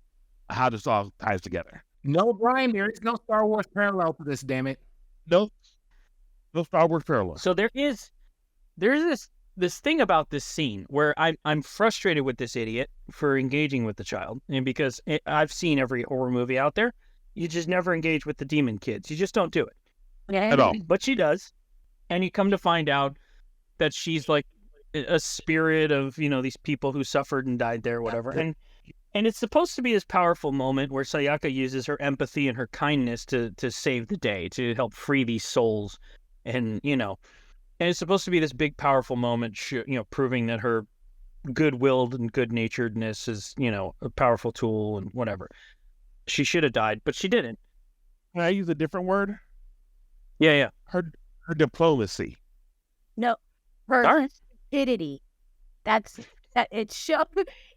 Speaker 3: how this all ties together.
Speaker 4: No, Brian, there is no Star Wars parallel to this, damn it.
Speaker 3: No Star Wars parallel.
Speaker 2: So there's this thing about this scene where I'm frustrated with this idiot for engaging with the child, and because I've seen every horror movie out there, you just never engage with the demon kids. You just don't do it
Speaker 3: At all.
Speaker 2: But she does, and you come to find out that she's like a spirit of these people who suffered and died there, whatever. And it's supposed to be this powerful moment where Sayaka uses her empathy and her kindness to save the day, to help free these souls, and it's supposed to be this big, powerful moment, proving that her good-willed and good-naturedness is, a powerful tool and whatever. She should have died, but she didn't.
Speaker 3: Can I use a different word?
Speaker 2: Yeah.
Speaker 3: Her diplomacy.
Speaker 5: No, her
Speaker 2: All right.
Speaker 5: stupidity. That it shows.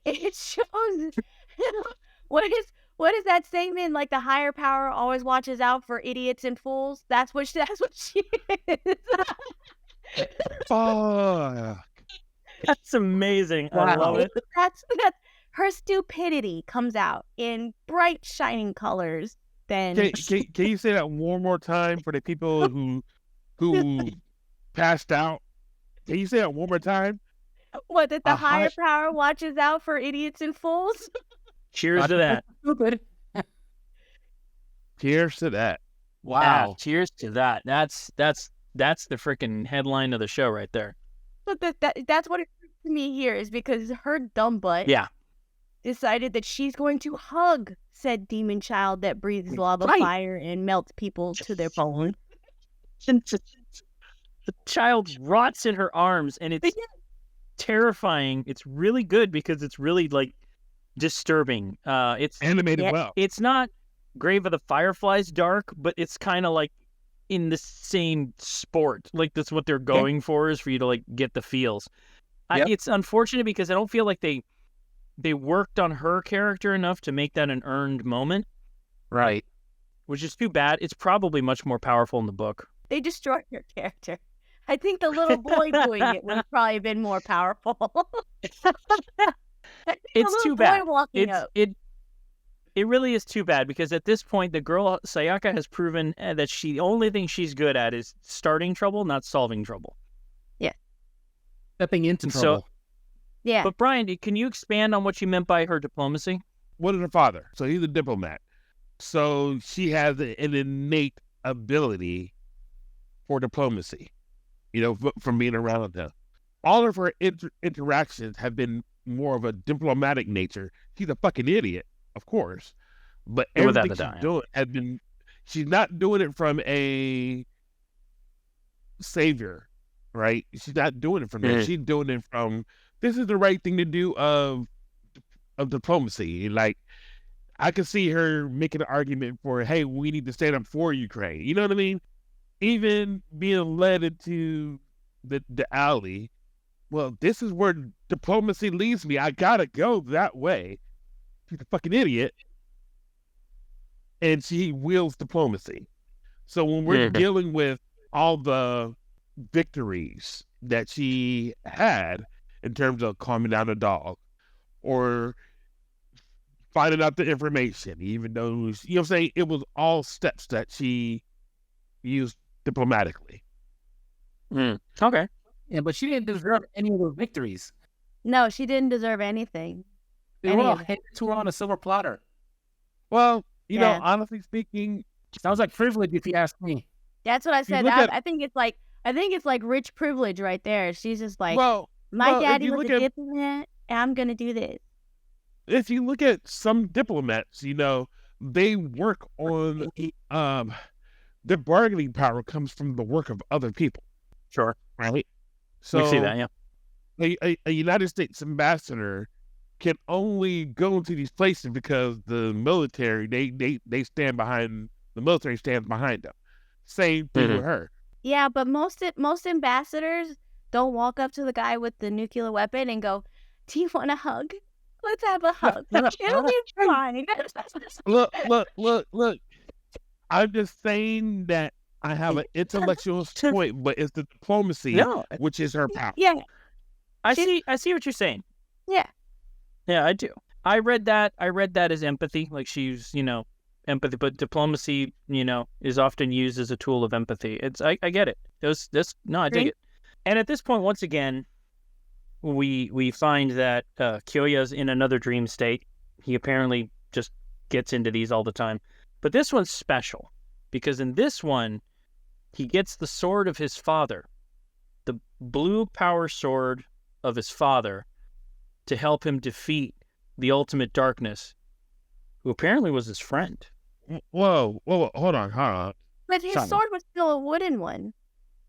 Speaker 5: It shows. What is that statement? Like, the higher power always watches out for idiots and fools. That's what she is.
Speaker 3: Fuck.
Speaker 2: That's amazing. I
Speaker 4: Wow.
Speaker 2: love it.
Speaker 5: That's her stupidity comes out in bright, shining colors. Then
Speaker 3: Can you say that one more time for the people who passed out? Can you say that one more time?
Speaker 5: what? That the
Speaker 3: a
Speaker 5: higher
Speaker 3: high-
Speaker 5: power watches out for idiots and fools.
Speaker 2: Cheers to that.
Speaker 4: Stupid.
Speaker 3: Cheers to that.
Speaker 4: Wow.
Speaker 2: Yeah, cheers to that. That's the freaking headline of the show right there.
Speaker 5: But that's what it is to me here, is because her dumb butt
Speaker 2: Yeah.
Speaker 5: decided that she's going to hug said demon child that breathes lava
Speaker 2: Right.
Speaker 5: fire and melts people to their bone.
Speaker 2: The child rots in her arms, and it's terrifying. It's really good because it's really disturbing. It's
Speaker 3: Animated
Speaker 5: Yeah.
Speaker 3: well.
Speaker 2: it's not Grave of the Fireflies dark, but it's kind of like in the same sport. Like, that's what they're going for, is for you to get the feels.
Speaker 4: Yep.
Speaker 2: It's unfortunate because I don't feel like they worked on her character enough to make that an earned moment,
Speaker 4: Right.
Speaker 2: which is too bad. It's probably much more powerful in the book.
Speaker 5: They destroyed her character. I think the little boy doing it would have probably been more powerful.
Speaker 2: It's too bad.
Speaker 5: Walking up.
Speaker 2: It really is too bad, because at this point, the girl Sayaka has proven that the only thing she's good at is starting trouble, not solving trouble.
Speaker 4: Stepping into
Speaker 2: So-
Speaker 4: trouble.
Speaker 5: Yeah.
Speaker 2: But Brian, can you expand on what you meant by her diplomacy?
Speaker 3: What is her father? So he's a diplomat. So she has an innate ability for diplomacy, from being around them. All of her interactions have been more of a diplomatic nature. She's a fucking idiot, of course. But
Speaker 2: Without
Speaker 3: everything
Speaker 2: a
Speaker 3: she's
Speaker 2: doubt, yeah.
Speaker 3: doing has been, she's not doing it from a savior, right? She's not doing it from there.
Speaker 2: Mhm.
Speaker 3: She's doing it from, this is the right thing to do of diplomacy. Like, I could see her making an argument for, hey, we need to stand up for Ukraine. You know what I mean? even being led into the alley. Well, this is where diplomacy leads me. I gotta go that way. She's a fucking idiot. And she wields diplomacy. So when we're dealing with all the victories that she had in terms of calming down a dog or finding out the information, even though it was, you know what I'm saying, it was all steps that she used diplomatically.
Speaker 2: Okay.
Speaker 4: Yeah, but she didn't deserve any of those victories.
Speaker 5: No, she didn't deserve anything.
Speaker 4: They were all handed to her on a silver platter.
Speaker 3: Well, you know, honestly speaking,
Speaker 4: sounds like privilege if you ask me.
Speaker 5: That's what I said. I think it's like rich privilege right there. She's just like, my daddy was a diplomat, and I'm gonna do this.
Speaker 3: If you look at some diplomats, you know, they work on their bargaining power comes from the work of other people.
Speaker 2: Sure.
Speaker 3: Right? So
Speaker 2: we see that, yeah.
Speaker 3: A United States ambassador can only go into these places because the military they stand behind the military stands behind them. Same thing with her.
Speaker 5: Yeah, but most ambassadors don't walk up to the guy with the nuclear weapon and go, "Do you want a hug? Let's have a hug." It'll be fine.
Speaker 3: Look. I'm just saying that I have an intellectual point, but it's the diplomacy, which is her power.
Speaker 5: Yeah.
Speaker 2: I see what you're saying.
Speaker 5: Yeah.
Speaker 2: Yeah, I do. I read that as empathy, like she's, you know, empathy, but diplomacy, you know, is often used as a tool of empathy. I get it. I dig it. And at this point, once again, we find that Kyoya's in another dream state. He apparently just gets into these all the time. But this one's special because in this one, he gets the sword of his father, the blue power sword of his father, to help him defeat the ultimate darkness, who apparently was his friend.
Speaker 3: Whoa, hold on.
Speaker 5: But his sword was still a wooden one.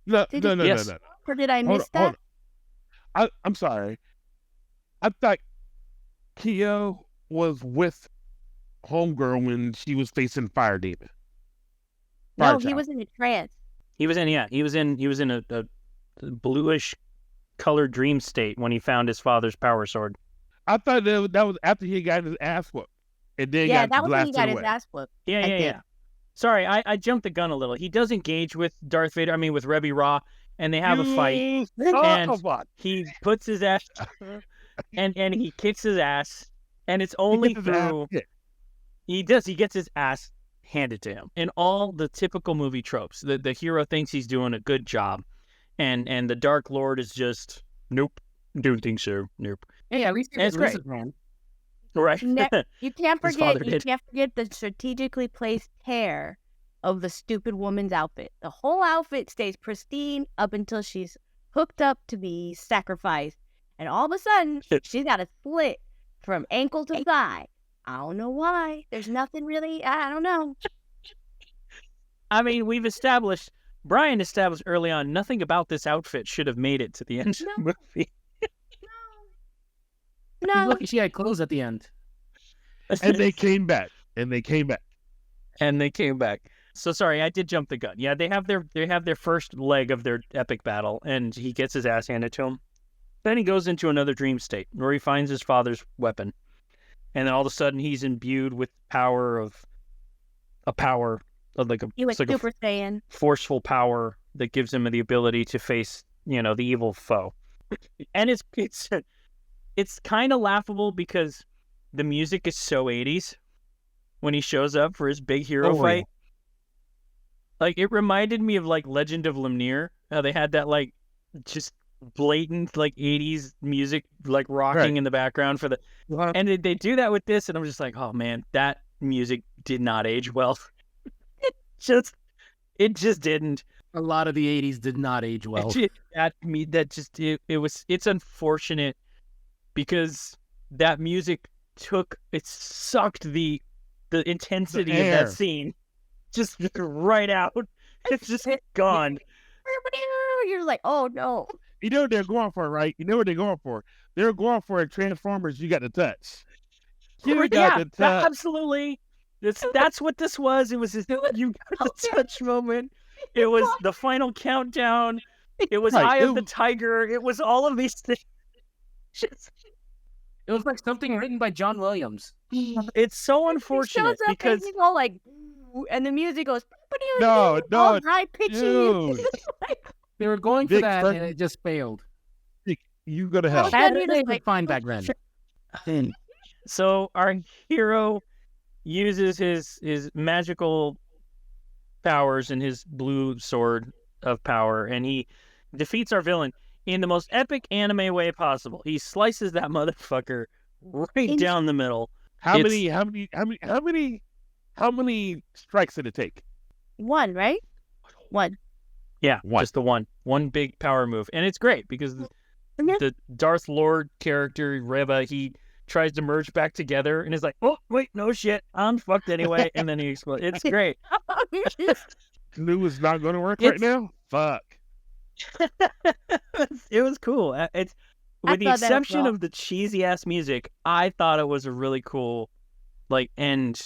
Speaker 3: No.
Speaker 5: Or did I miss that?
Speaker 3: I'm sorry. I thought Kyo was with Homegirl when she was facing Fire Demon.
Speaker 5: No, he was in a trance.
Speaker 2: He was in a bluish colored dream state when he found his father's power sword.
Speaker 3: I thought that was after he got his ass whooped. And then
Speaker 5: that was when he got his ass whooped.
Speaker 2: Yeah. Sorry, I jumped the gun a little. He does engage with with Rebi Ra, and they have a fight. And he puts his ass and he kicks his ass, and it's only through he gets his ass handed to him in all the typical movie tropes. The hero thinks he's doing a good job, and the Dark Lord is just nope, don't think so, nope.
Speaker 4: Hey, at least
Speaker 2: it's great, man. Right?
Speaker 5: You can't forget the strategically placed hair of the stupid woman's outfit. The whole outfit stays pristine up until she's hooked up to be sacrificed, and all of a sudden she's got a slit from ankle to thigh. I don't know why. There's nothing really. I don't know.
Speaker 2: I mean, Brian established early on, nothing about this outfit should have made it to the end of the movie.
Speaker 5: No.
Speaker 4: Look, she had clothes at the end.
Speaker 3: And they came back.
Speaker 2: So sorry, I did jump the gun. Yeah, they have their first leg of their epic battle, and he gets his ass handed to him. Then he goes into another dream state where he finds his father's weapon. And then all of a sudden he's imbued with a
Speaker 5: Super Saiyan.
Speaker 2: Forceful power that gives him the ability to face, you know, the evil foe. And it's kind of laughable because the music is so 80s when he shows up for his big hero fight. Yeah. Like, it reminded me of, like, Legend of Lemnir. How they had that, like, just blatant, like, 80s music, like, rocking in the background for the... And they do that with this, and I'm just like, oh, man, that music did not age well. It just didn't.
Speaker 4: A lot of the 80s did not age well.
Speaker 2: It's unfortunate because that music sucked the intensity of that scene just right out. It's just gone.
Speaker 5: You're like, oh no.
Speaker 3: You know what they're going for, right? You know what they're going for? They're going for a Transformers. You got the touch.
Speaker 2: Absolutely. That's what this was. It was just, you got the touch moment. It was the final countdown. It was
Speaker 3: Right,
Speaker 2: Eye
Speaker 3: it
Speaker 2: of the
Speaker 3: was-
Speaker 2: Tiger. It was all of these things.
Speaker 4: It was like something written by John Williams.
Speaker 2: It's so unfortunate
Speaker 5: He shows up
Speaker 2: because
Speaker 5: and he's all like, and the music goes,
Speaker 3: No,
Speaker 5: all
Speaker 3: no,
Speaker 5: high pitching.
Speaker 3: dude.
Speaker 4: They were going for
Speaker 3: Vic,
Speaker 4: that,
Speaker 3: first-
Speaker 4: and it just failed.
Speaker 3: You go to hell.
Speaker 5: Then
Speaker 4: Had
Speaker 5: you're
Speaker 4: it
Speaker 5: just
Speaker 4: been
Speaker 5: like,
Speaker 4: fine back then.
Speaker 2: so our hero uses his magical powers and his blue sword of power, and he defeats our villain in the most epic anime way possible. He slices that motherfucker right down the middle.
Speaker 3: How
Speaker 2: It's-
Speaker 3: many strikes did it take?
Speaker 5: One, right? One.
Speaker 2: Yeah,
Speaker 3: One.
Speaker 2: just the one big power move, and it's great because
Speaker 5: Yeah.
Speaker 2: the Darth Lord character Reba, he tries to merge back together and is like, oh wait, no shit, I'm fucked anyway, and then he explodes. It's great.
Speaker 3: Glue is not going to work
Speaker 2: It's-
Speaker 3: right now. Fuck.
Speaker 2: It was cool. It's
Speaker 5: I
Speaker 2: with the
Speaker 5: thought that as
Speaker 2: exception
Speaker 5: well.
Speaker 2: of the cheesy ass music, I thought it was a really cool end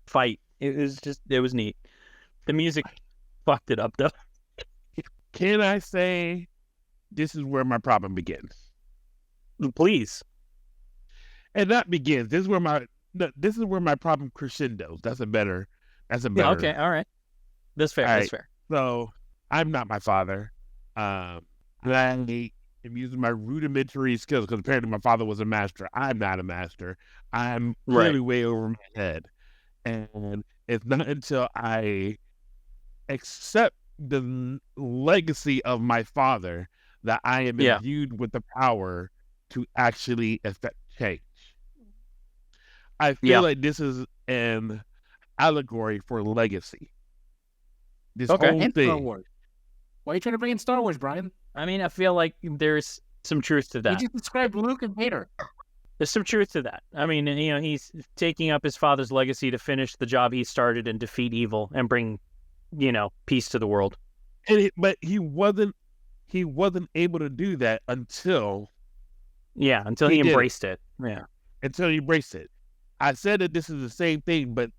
Speaker 2: fight. It was neat. The music fucked it up though.
Speaker 3: Can I say this is where my problem begins?
Speaker 2: Please.
Speaker 3: And that begins. This is where my problem crescendos. That's a better.
Speaker 2: Yeah, okay, all right. That's fair.
Speaker 3: All
Speaker 2: That's
Speaker 3: right.
Speaker 2: fair.
Speaker 3: So I'm not my father. I am using my rudimentary skills because apparently my father was a master. I'm not a master. I'm clearly way over my head. And it's not until I accept the legacy of my father that I am
Speaker 2: Yeah.
Speaker 3: imbued with the power to actually affect change. I feel
Speaker 2: Yeah.
Speaker 3: like this is an allegory for legacy. This
Speaker 2: Okay.
Speaker 3: whole
Speaker 4: And Star
Speaker 3: thing.
Speaker 4: Wars. Why are you trying to bring in Star Wars, Brian?
Speaker 2: I mean, I feel like there's some truth to
Speaker 4: You
Speaker 2: that.
Speaker 4: just described Luke and Vader.
Speaker 2: There's some truth to that. I mean, he's taking up his father's legacy to finish the job he started and defeat evil and bring, peace to the world.
Speaker 3: But he wasn't able to do that until
Speaker 2: Yeah, until
Speaker 3: He
Speaker 2: he
Speaker 3: did it.
Speaker 2: embraced it. Yeah.
Speaker 3: he embraced it. I said that this is the same thing, but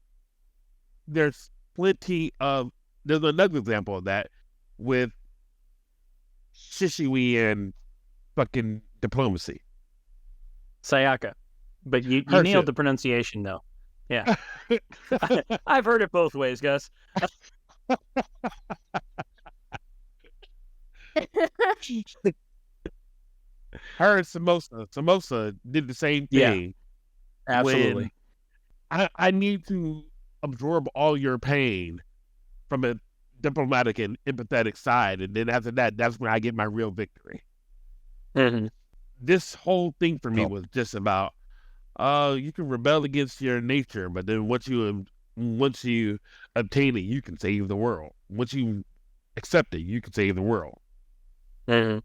Speaker 3: there's another example of that with Shishiwi and fucking diplomacy.
Speaker 2: Sayaka. But you
Speaker 3: Her
Speaker 2: nailed
Speaker 3: shit.
Speaker 2: the pronunciation, though. Yeah. I've heard it both ways, Gus.
Speaker 3: Her and Samosa did the same
Speaker 2: Yeah.
Speaker 3: thing.
Speaker 2: Absolutely.
Speaker 3: I need to absorb all your pain from a diplomatic and empathetic side, and then after that, that's when I get my real victory.
Speaker 2: Mhm.
Speaker 3: This whole thing for me
Speaker 2: Oh.
Speaker 3: was just about, you can rebel against your nature, but then once you obtain it, you can save the world. Once you accept it, you can save the world.
Speaker 2: Mhm.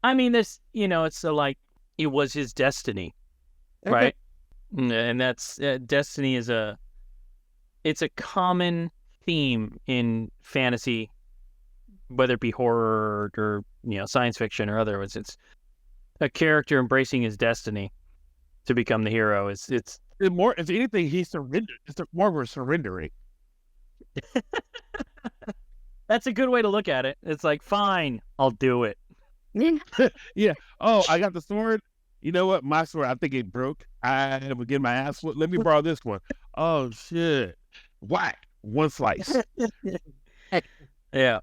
Speaker 2: I mean, this, it's it was his destiny,
Speaker 3: Okay.
Speaker 2: right? And that's destiny it's a common theme in fantasy, whether it be horror or science fiction or otherwise. It's a character embracing his destiny to become the hero. It's
Speaker 3: More, if anything, he surrendered. It's more of a surrendering.
Speaker 2: that's a good way to look at it. It's like, fine, I'll do it.
Speaker 3: Yeah. Oh, I got the sword. You know what? My sword, I think it broke. I would get my ass whooped. Let me borrow this one. Oh shit! Whack! One slice.
Speaker 2: Yeah,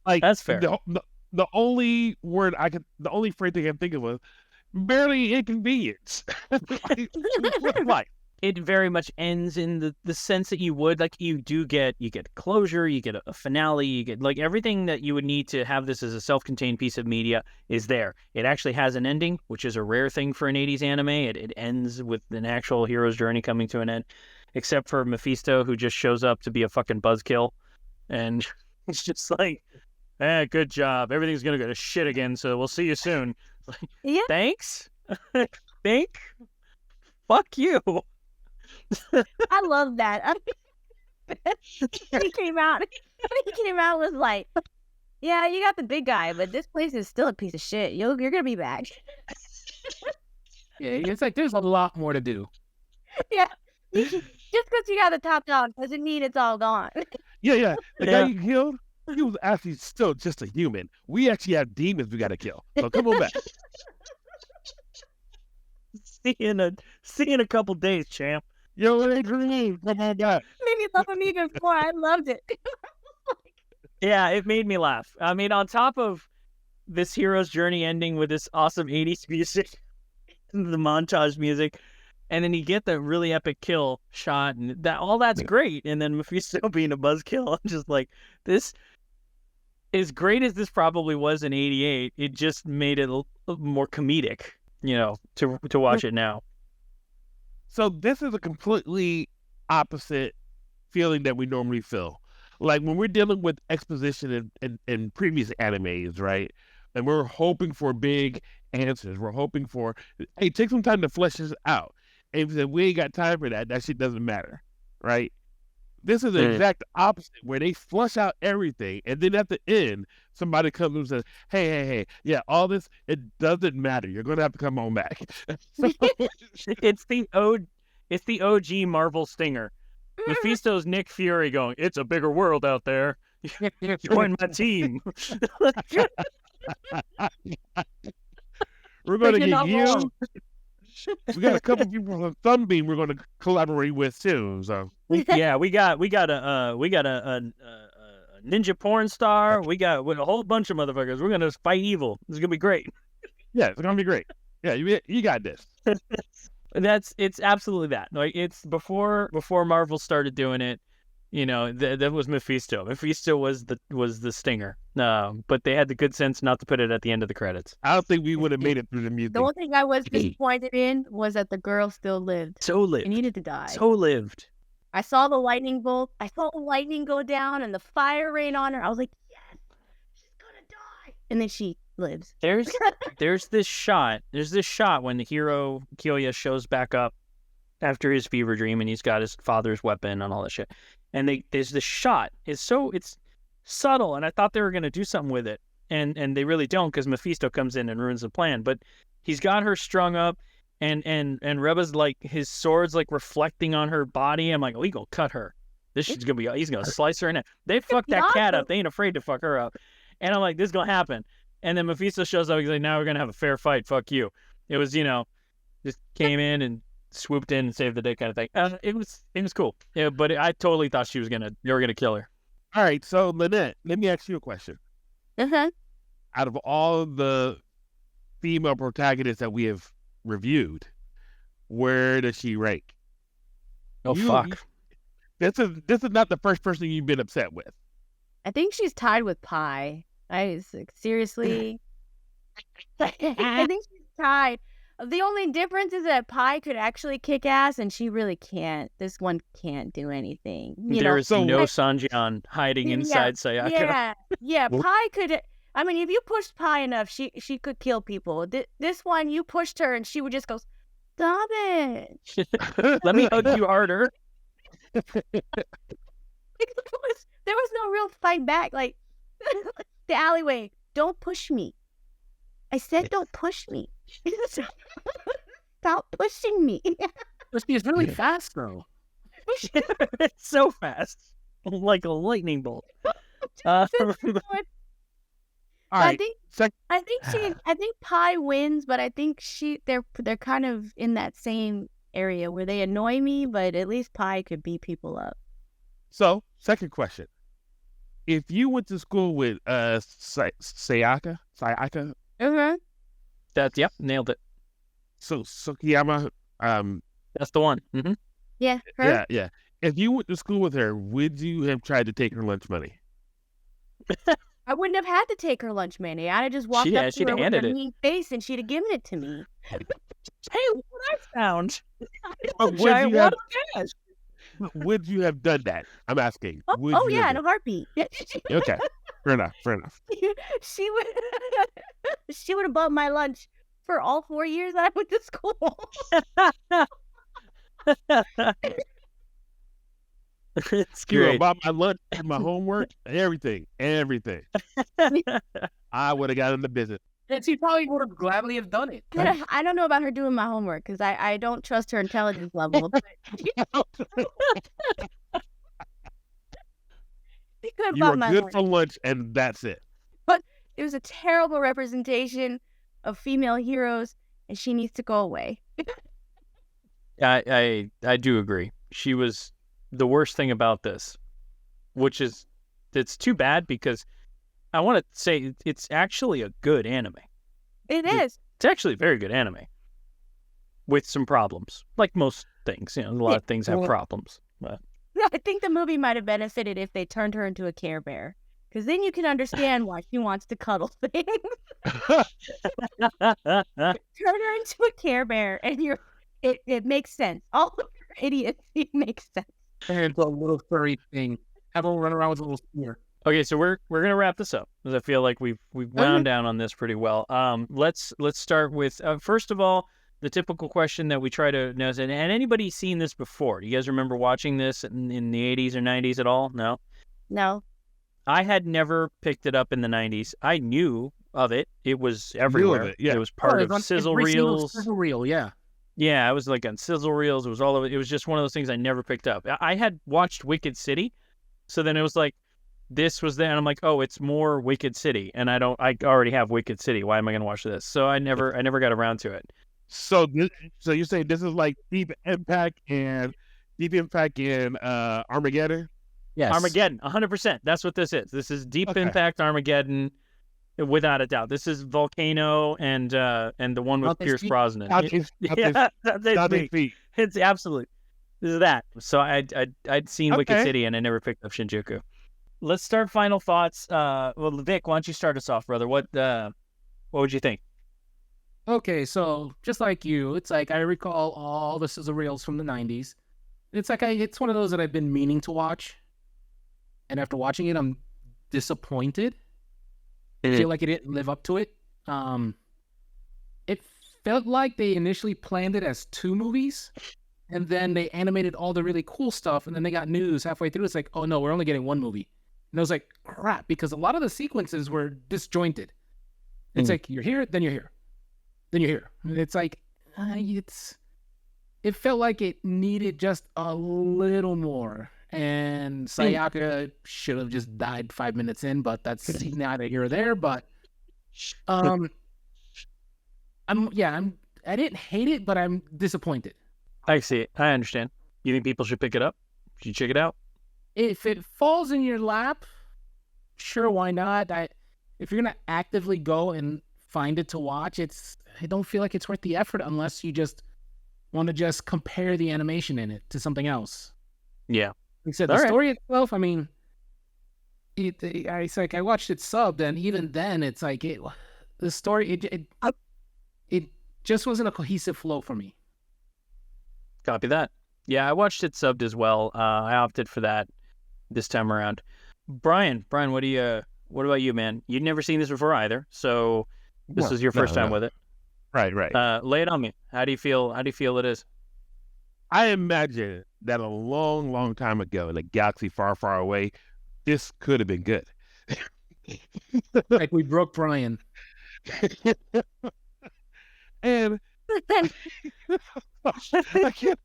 Speaker 3: Like
Speaker 2: that's fair.
Speaker 3: The only phrase I can think of was barely inconvenience. Like,
Speaker 2: it very much ends in the sense that you would you get closure, you get a finale, you get everything that you would need to have this as a self-contained piece of media is there. It actually has an ending, which is a rare thing for an 80s anime. It ends with an actual hero's journey coming to an end, except for Mephisto, who just shows up to be a fucking buzzkill, and it's just like, good job, everything's gonna go to shit again, so we'll see you soon.
Speaker 5: Yeah.
Speaker 2: Thanks. Fuck you.
Speaker 5: I love that. He came out was like, yeah, you got the big guy, but this place is still a piece of shit. You're gonna be back.
Speaker 4: It's like there's a lot more to do.
Speaker 5: Yeah. Just because you got the top dog doesn't mean it's all gone.
Speaker 3: Yeah. The
Speaker 2: Yeah.
Speaker 3: guy you killed, he was actually still just a human. We actually have demons we got to kill. So come on back.
Speaker 2: See you in a couple days, champ.
Speaker 3: Yo, it ain't dream. Come on back.
Speaker 5: Made me love him even more. I loved it.
Speaker 2: Yeah, it made me laugh. I mean, on top of this hero's journey ending with this awesome 80s music, the montage music, and then you get that really epic kill shot, and that's great. And then Mephisto being a buzzkill, I'm just like, this, as great as this probably was in '88, it just made it a little more comedic, to watch it now.
Speaker 3: So this is a completely opposite feeling that we normally feel. Like when we're dealing with exposition in previous animes, right? And we're hoping for big answers. We're hoping for, hey, take some time to flesh this out. And if we ain't got time for that, that shit doesn't matter, right? This is the exact opposite, where they flush out everything, and then at the end, somebody comes and says, hey, yeah, all this, it doesn't matter. You're going to have to come on back.
Speaker 2: It's the OG Marvel stinger. Mephisto's Nick Fury going, it's a bigger world out there. Join my team.
Speaker 3: We're going to
Speaker 5: You're
Speaker 3: get
Speaker 5: not
Speaker 3: you.
Speaker 5: wrong.
Speaker 3: We got a couple people from Sunbeam we're going to collaborate with soon. So
Speaker 2: Yeah, we got a ninja porn star. We got with a whole bunch of motherfuckers. We're gonna fight evil. It's gonna be great.
Speaker 3: yeah, it's going to be great. Yeah, you got this.
Speaker 2: It's absolutely that. Like it's before Marvel started doing it. That was Mephisto. Mephisto was the stinger. But they had the good sense not to put it at the end of the credits.
Speaker 3: I don't think we would have made it through the music.
Speaker 5: The one thing I was disappointed in was that the girl still lived.
Speaker 2: So lived.
Speaker 5: She needed to die.
Speaker 2: So lived.
Speaker 5: I saw the lightning bolt. I saw the lightning go down and the fire rain on her. I was like, yes, she's gonna die. And then she lives.
Speaker 2: There's this shot. There's this shot when the hero Kyoya shows back up after his fever dream, and he's got his father's weapon and all that shit. And there's this shot. It's subtle, and I thought they were gonna do something with it, and they really don't, because Mephisto comes in and ruins the plan. But he's got her strung up. And Reba's like, his sword's like reflecting on her body. I'm like, oh, he gonna cut her. This shit's gonna be, he's gonna slice her in half. They fucked that cat up. They ain't afraid to fuck her up. And I'm like, this is gonna happen. And then Mephisto shows up. He's like, now we're gonna have a fair fight. Fuck you. It was, just came in and swooped in and saved the day kind of thing. It was cool. Yeah, but I totally thought they were gonna kill her.
Speaker 3: All right, so Lynette, let me ask you a question.
Speaker 5: Uh-huh.
Speaker 3: Out of all the female protagonists that we have reviewed, where does she rank?
Speaker 2: Oh, fuck.
Speaker 3: This is not the first person you've been upset with.
Speaker 5: I think she's tied with Pi. Seriously. I think she's tied. The only difference is that Pi could actually kick ass, and she really can't. This one can't do anything.
Speaker 2: There's no Sanjian hiding inside Sayaka.
Speaker 5: Yeah. Pi could. I mean, if you pushed Pi enough, she could kill people. This one, you pushed her, and she would just go, "Stop it!
Speaker 2: Let me hug you harder."
Speaker 5: There was no real fight back. Like the alleyway, don't push me. I said, don't push me. Stop pushing me.
Speaker 4: But she's really fast, though.
Speaker 2: It's so fast, like a lightning bolt.
Speaker 3: All right.
Speaker 5: I think Pi wins, but I think they're kind of in that same area where they annoy me, but at least Pi could beat people up.
Speaker 3: So, second question. If you went to school with Sayaka?
Speaker 2: Yep, nailed it.
Speaker 3: So Sukiyama,
Speaker 2: That's the one. Mm-hmm.
Speaker 5: Yeah, her?
Speaker 3: Yeah. If you went to school with her, would you have tried to take her lunch money?
Speaker 5: I wouldn't have had to take her lunch money. I'd have just walked up to her with a mean face, and she'd have given it to me.
Speaker 2: Hey, look what I found!
Speaker 3: Would you have done that? I'm asking.
Speaker 5: Oh yeah, in a heartbeat.
Speaker 3: Okay, fair enough.
Speaker 5: She would have bought my lunch for all 4 years that I went to school.
Speaker 2: It's
Speaker 3: You
Speaker 2: great.
Speaker 3: about my lunch, my homework, everything. I would have got in the business.
Speaker 4: And she probably would have gladly have done it.
Speaker 5: I don't know about her doing my homework because I don't trust her intelligence level.
Speaker 3: You are good for lunch, and that's it.
Speaker 5: But it was a terrible representation of female heroes, and she needs to go away.
Speaker 2: I do agree. She was the worst thing about this, which is it's too bad because I want to say it's actually a good anime.
Speaker 5: It is.
Speaker 2: It's actually a very good anime with some problems, like most things. A lot of things have problems. But
Speaker 5: I think the movie might have benefited if they turned her into a Care Bear, because then you can understand why she wants to cuddle things. Turn her into a Care Bear, and it makes sense. All of your idiocy makes sense.
Speaker 4: And a little furry thing. Have her run around with a little spear.
Speaker 2: Okay, so we're gonna wrap this up because I feel like we've wound down on this pretty well. Let's start with first of all the typical question that we try to know. And anybody seen this before? Do you guys remember watching this in the 80s or 90s at all? No.
Speaker 5: No.
Speaker 2: I had never picked it up in the 90s. I knew of it. It was everywhere. It was part of sizzle reels.
Speaker 4: Sizzle reel, yeah.
Speaker 2: Yeah, I was like on sizzle reels. It was all of it. It was just one of those things I never picked up. I had watched Wicked City, so then it was like this was there, and I'm like, oh, it's more Wicked City, and I already have Wicked City. Why am I going to watch this? So I never got around to it.
Speaker 3: So you're saying this is like Deep Impact in Armageddon?
Speaker 2: Yes. Armageddon, 100%. That's what this is. This is Deep Impact Armageddon, without a doubt. This is Volcano and the one with Pierce Brosnan. It's absolutely. This is that. So I'd seen Wicked City and I never picked up Shinjuku. Let's start final thoughts. Well, Vic, why don't you start us off, brother? What would you think?
Speaker 4: Okay, so just like you, it's like I recall all the sizzle reels from the 90s. It's like it's one of those that I've been meaning to watch. And after watching it, I'm disappointed. I feel like it didn't live up to it. It felt like they initially planned it as 2 movies, and then they animated all the really cool stuff, and then they got news halfway through. It's like, oh no, we're only getting 1 movie. And I was like, crap, because a lot of the sequences were disjointed. It's like, you're here, then you're here. Then you're here. And it's like, it felt like it needed just a little more. And Sayaka should have just died 5 minutes in, but that's neither here or there. But I didn't hate it, but I'm disappointed.
Speaker 2: I see it. I understand. You think people should pick it up? Should you check it out?
Speaker 4: If it falls in your lap, sure, why not? If you're gonna actively go and find it to watch, I don't feel like it's worth the effort unless you just want to just compare the animation in it to something else.
Speaker 2: Yeah.
Speaker 4: Like I said, the story itself, I mean, it's like I watched it subbed, and even then, it's like the story, it just wasn't a cohesive flow for me.
Speaker 2: Copy that. Yeah, I watched it subbed as well. I opted for that this time around. Brian, what about you, man? You'd never seen this before either, so this was your first time with it.
Speaker 3: Right.
Speaker 2: Lay it on me. How do you feel it is?
Speaker 3: I imagine that a long, long time ago, in a galaxy far, far away, this could have been good.
Speaker 4: Like we broke Brian.
Speaker 3: And I can't.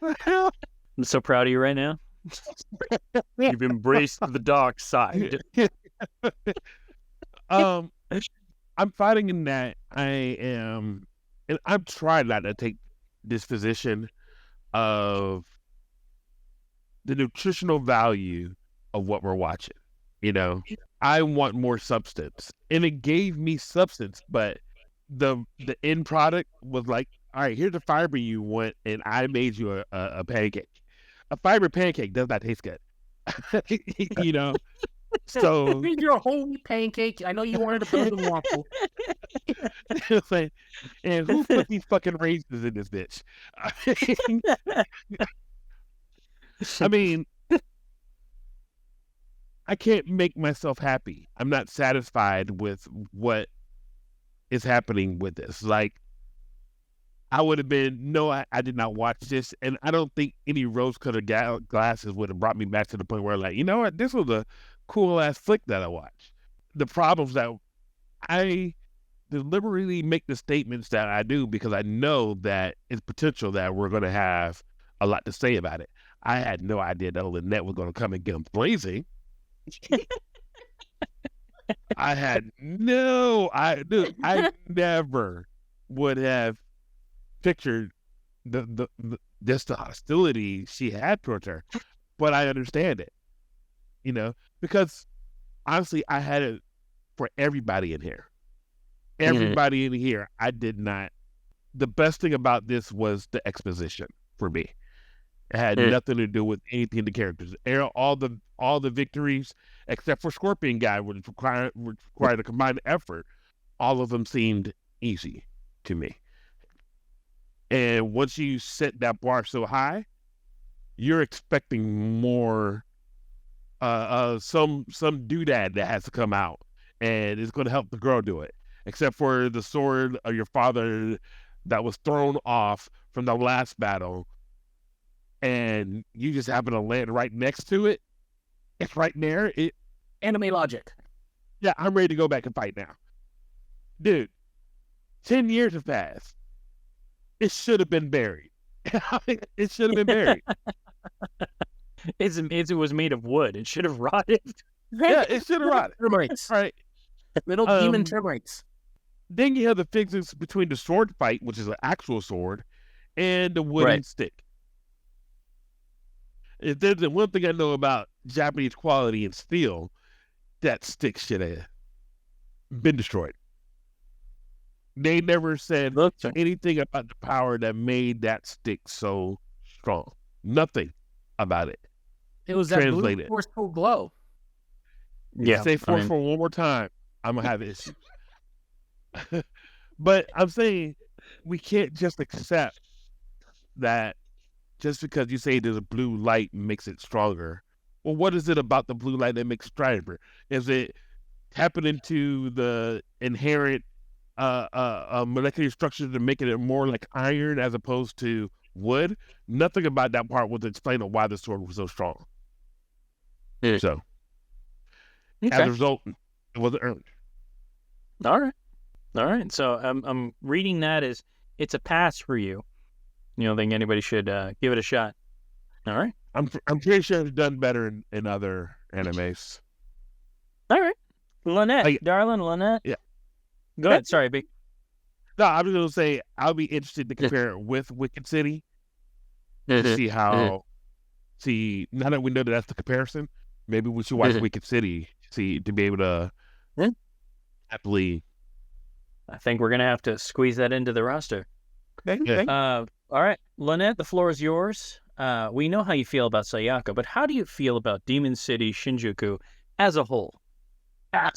Speaker 2: I'm so proud of you right now. You've embraced the dark side.
Speaker 3: I'm fighting in that and I'm trying not to take this position of the nutritional value of what we're watching. I want more substance, and it gave me substance, but the end product was like, all right, here's the fiber you want, and I made you a pancake. A fiber pancake does not taste good. So
Speaker 4: your whole pancake. I know you wanted to build a waffle.
Speaker 3: And who put these fucking raisins in this bitch? I mean, I can't make myself happy. I'm not satisfied with what is happening with this. Like, I would have been, no, I did not watch this, and I don't think any rose-colored glasses would have brought me back to the point where, like, you know what, this was a cool-ass flick that I watched. The problems that I deliberately make the statements that I do because I know that it's potential that we're going to have a lot to say about it. I had no idea that Lynette was going to come and get him blazing. I never would have pictured the just the hostility she had towards her, but I understand it, because honestly, I had it for everybody in here. Everybody in here, I did not. The best thing about this was the exposition for me. It had nothing to do with anything the characters. All the victories, except for Scorpion Guy, which required a combined effort, all of them seemed easy to me. And once you set that bar so high, you're expecting more. Some doodad that has to come out, and it's going to help the girl do it. Except for the sword of your father that was thrown off from the last battle, and you just happen to land right next to it. It's right there.
Speaker 4: Anime logic.
Speaker 3: Yeah, I'm ready to go back and fight now. Dude, 10 years have passed. It should have been buried. It should have been buried.
Speaker 2: It was made of wood. It should have rotted.
Speaker 3: Yeah, it should have rotted.
Speaker 4: Termites.
Speaker 3: All right.
Speaker 4: Little demon termites.
Speaker 3: Then you have the physics between the sword fight, which is an actual sword, and the wooden stick. If there's one thing I know about Japanese quality in steel, that stick should have been destroyed. They never said anything about the power that made that stick so strong. Nothing about it.
Speaker 4: It was that blue forceful glow.
Speaker 3: Yeah. Say forceful one more time, I'm going to have issues. But I'm saying we can't just accept that just because you say there's a blue light makes it stronger. Well, what is it about the blue light that makes it stronger? Is it tapping into the inherent molecular structure to make it more like iron as opposed to wood? Nothing about that part was explaining why the sword was so strong. So, as a result, it wasn't earned.
Speaker 2: All right. So I'm reading that as it's a pass for you. You don't think anybody should give it a shot? All right.
Speaker 3: I'm pretty sure it's done better in other animes.
Speaker 2: All right. Lynette, darling, Lynette.
Speaker 3: Yeah.
Speaker 2: Go ahead. Sorry, B.
Speaker 3: No, I was going to say I'll be interested to compare it with Wicked City to see how. See, now that we know that that's the comparison, maybe we should watch Wicked City to be able to happily.
Speaker 2: I think we're gonna have to squeeze that into the roster.
Speaker 3: Okay.
Speaker 2: All right, Lynette, the floor is yours. We know how you feel about Sayaka, but how do you feel about Demon City Shinjuku as a whole?
Speaker 5: I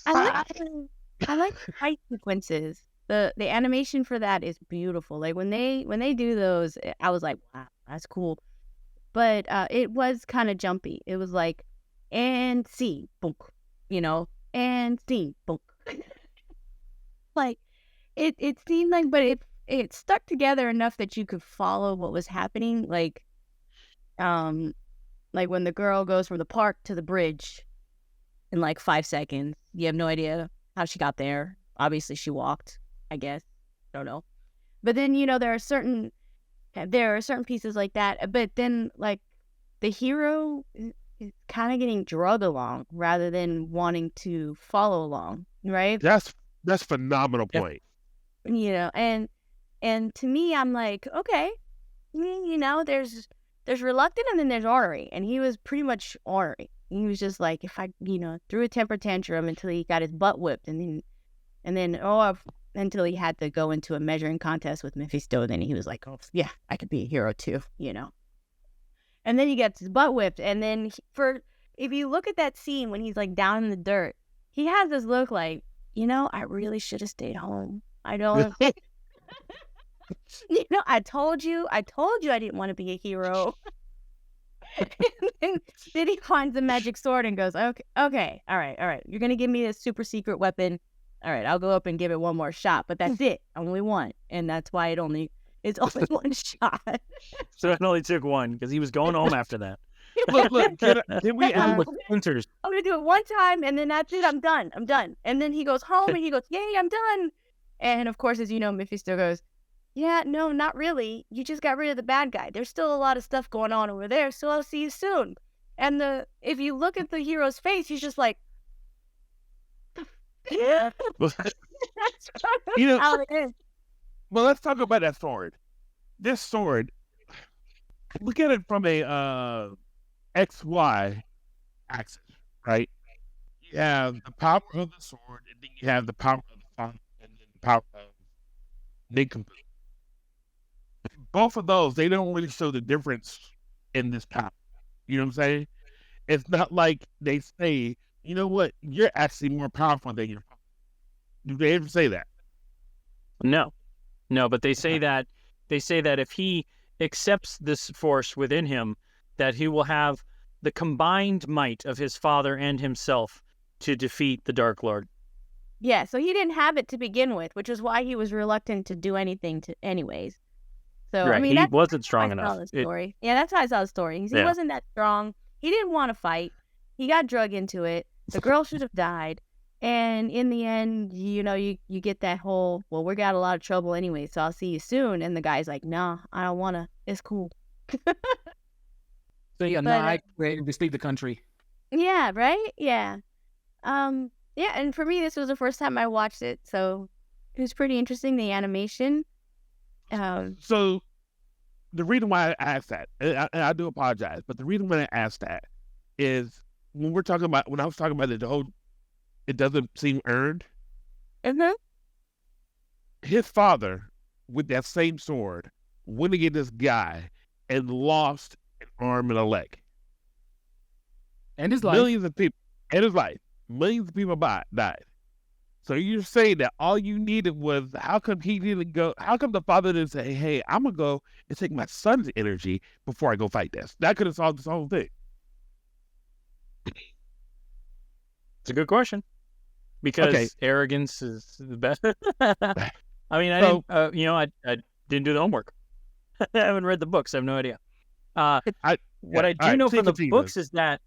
Speaker 5: like the fight sequences. The animation for that is beautiful. Like when they do those, I was like, wow, that's cool. But it was kind of jumpy. It was like, and scene, boom, and scene, boom. Like it seemed like, but it stuck together enough that you could follow what was happening. Like when the girl goes from the park to the bridge in like 5 seconds, you have no idea how she got there. Obviously, she walked, I guess. I don't know. But then there are certain pieces like that. But then like the hero is kind of getting drugged along rather than wanting to follow along, right?
Speaker 3: That's phenomenal point.
Speaker 5: And to me, I'm like, okay, there's reluctant and then there's ornery, and he was pretty much ornery. He was just like, if I threw a temper tantrum until he got his butt whipped, and then until he had to go into a measuring contest with Mephisto, then he was like, oh yeah, I could be a hero too, And then he gets his butt whipped, and then if you look at that scene when he's like down in the dirt, he has this look like, I really should have stayed home. I don't. I told you I didn't want to be a hero. And then he finds the magic sword and goes, okay, all right. You're gonna give me this super secret weapon. All right, I'll go up and give it one more shot, but that's it. Only one, and that's why it's only one shot.
Speaker 2: So it only took one because he was going home after that.
Speaker 3: Look. Can we
Speaker 5: Uh,
Speaker 3: ask?
Speaker 4: Splinters.
Speaker 5: I'm gonna do it one time, and then that's it. I'm done. And then he goes home, and he goes, "Yay, I'm done." And of course, as you know, Mephisto goes, "Yeah, no, not really. You just got rid of the bad guy. There's still a lot of stuff going on over there, so I'll see you soon." And if you look at the hero's face, he's just like, "Yeah." That's
Speaker 3: You know,
Speaker 5: how it is.
Speaker 3: well, let's talk about that sword. This sword, look at it from a XY axis, right? You have the power of the sword, and then you have the power of the father, and then the power of Nincompoop. Both of those, they don't really show the difference in this power. You know what I'm saying? It's not like they say, you know what, you're actually more powerful than your father. Do they ever say that?
Speaker 2: No, but they say that if he accepts this force within him, that he will have the combined might of his father and himself to defeat the Dark Lord.
Speaker 5: Yeah, so he didn't have it to begin with, which is why he was reluctant to do anything anyways. So
Speaker 2: Right,
Speaker 5: I mean,
Speaker 2: he
Speaker 5: that's
Speaker 2: wasn't
Speaker 5: how
Speaker 2: strong
Speaker 5: I
Speaker 2: enough.
Speaker 5: saw the story. Yeah, that's how I saw the story. He
Speaker 2: Yeah.
Speaker 5: wasn't that strong. He didn't want to fight. He got drug into it. The girl should have died. And in the end, you know, you get that whole, well, we got a lot of trouble anyway, so I'll see you soon. And the guy's like, nah, I don't want to. It's cool.
Speaker 4: So yeah,
Speaker 5: But,
Speaker 4: no, I just leave the country.
Speaker 5: Yeah, right? Yeah. Yeah, and for me, this was the first time I watched it, so it was pretty interesting, the animation.
Speaker 3: So the reason why I asked that, and I do apologize, but the reason why I asked that is when I was talking about the whole, it doesn't seem earned.
Speaker 5: Mhm.
Speaker 3: His father, with that same sword, went against this guy and lost an arm and a leg.
Speaker 4: And his life.
Speaker 3: Millions of people, and his life, millions of people died. So you're saying that all you needed was, how come he didn't go? How come the father didn't say, hey, I'm going to go and take my son's energy before I go fight this? That could have solved this whole thing.
Speaker 2: It's a good question. Because
Speaker 3: Okay.
Speaker 2: arrogance is the best. I mean, I
Speaker 3: So-
Speaker 2: didn't, I didn't do the homework. I haven't read the books. I have no idea. What I do
Speaker 3: all right,
Speaker 2: know from the
Speaker 3: continue.
Speaker 2: books is that,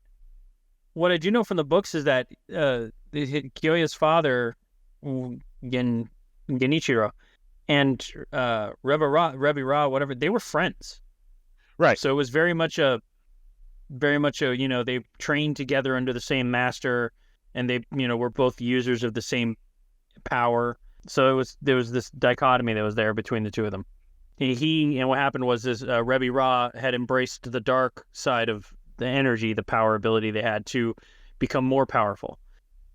Speaker 2: Kyoya's father, Genichiro, and Rebi Ra, whatever, they were friends.
Speaker 3: Right.
Speaker 2: So it was very much a, they trained together under the same master, and they, were both users of the same power. So there was this dichotomy that was there between the two of them. And what happened was this, Rebi Ra had embraced the dark side of the energy, the power ability they had to become more powerful.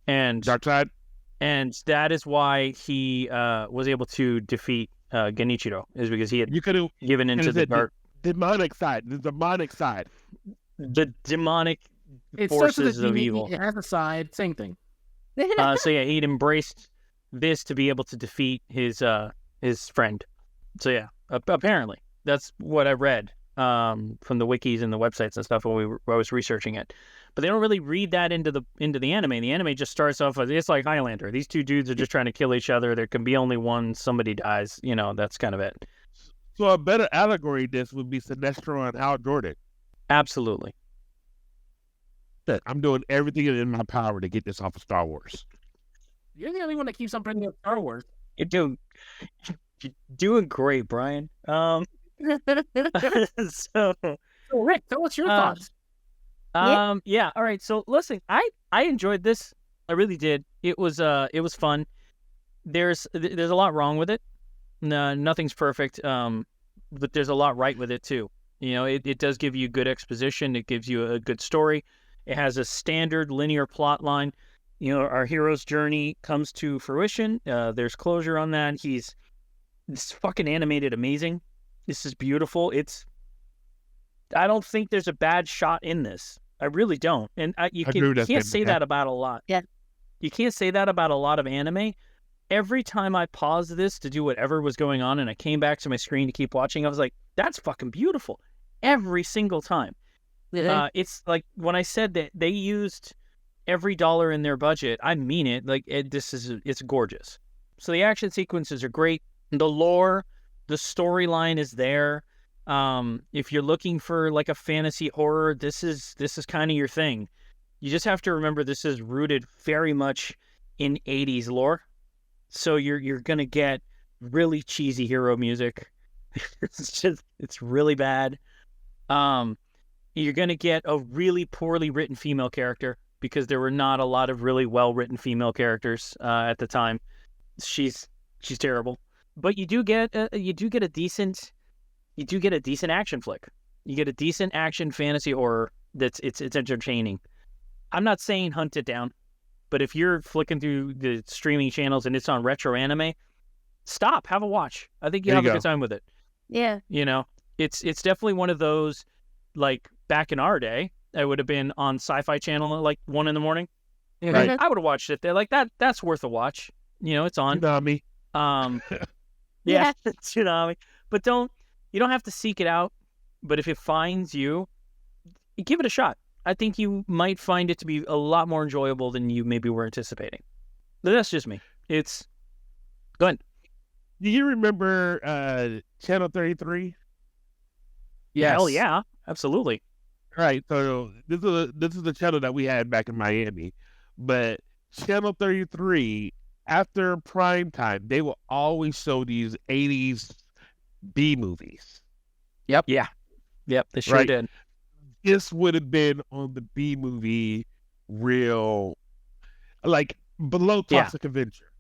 Speaker 2: And
Speaker 3: Dark side?
Speaker 2: and that is why he was able to defeat Genichiro, is because he had
Speaker 3: You could have
Speaker 2: given into the dark,
Speaker 3: demonic side. The demonic side.
Speaker 2: the demonic
Speaker 4: It starts with
Speaker 2: forces of evil.
Speaker 4: It has a side, same thing.
Speaker 2: So yeah, he'd embraced this to be able to defeat his friend. So yeah, apparently that's what I read from the wikis and the websites and stuff when I was researching it. But they don't really read that into the anime. The anime just starts off as, it's like Highlander. These two dudes are just trying to kill each other. There can be only one. Somebody dies. That's kind of it.
Speaker 3: So a better allegory of this would be Sinestro and Hal Jordan.
Speaker 2: Absolutely.
Speaker 3: That I'm doing everything in my power to get this off of Star Wars.
Speaker 4: You're the only one that keeps on bringing up Star Wars.
Speaker 2: You're doing great, Brian. So
Speaker 4: So Rick, tell us your thoughts.
Speaker 2: yeah. All right. So listen, I enjoyed this. I really did. It was fun. There's a lot wrong with it. No, nothing's perfect. But there's a lot right with it too. It does give you good exposition. It gives you a good story. It has a standard linear plot line. Our hero's journey comes to fruition. There's closure on that. This fucking animated amazing. This is beautiful. I don't think there's a bad shot in this. I really don't. And you
Speaker 3: agree with that
Speaker 2: can't
Speaker 3: statement,
Speaker 2: say
Speaker 3: yeah.
Speaker 2: that about a lot.
Speaker 5: Yeah.
Speaker 2: You can't say that about a lot of anime. Every time I paused this to do whatever was going on and I came back to my screen to keep watching, I was like, that's fucking beautiful. Every single time. It's like when I said that they used every dollar in their budget, I mean it. Like, it's gorgeous. So the action sequences are great. The lore, the storyline is there. If you're looking for like a fantasy horror, this is kind of your thing. You just have to remember this is rooted very much in 80s lore. So you're gonna get really cheesy hero music. It's really bad. You're gonna get a really poorly written female character because there were not a lot of really well written female characters at the time. She's terrible. But you do get a decent action flick. You get a decent action fantasy horror that's it's entertaining. I'm not saying hunt it down, but if you're flicking through the streaming channels and it's on retro anime, stop, have a watch. I think you have a good time with it.
Speaker 5: Yeah.
Speaker 2: You know, it's definitely one of those, like back in our day, it would have been on Sci-Fi Channel at like 1 a.m.
Speaker 3: Right.
Speaker 2: I would have watched it there. Like that's worth a watch. You know, it's on.
Speaker 3: Tsunami.
Speaker 2: Yeah, Tsunami. But you don't have to seek it out. But if it finds you, give it a shot. I think you might find it to be a lot more enjoyable than you maybe were anticipating. But that's just me. Go ahead.
Speaker 3: Do you remember Channel 33?
Speaker 4: Yes.
Speaker 2: Hell yeah, absolutely.
Speaker 3: Right. So this is the channel that we had back in Miami, but Channel 33 after prime time, they will always show these 80s B movies.
Speaker 2: Yep. They sure did.
Speaker 3: This would have been on the B movie reel, like below Toxic Avenger.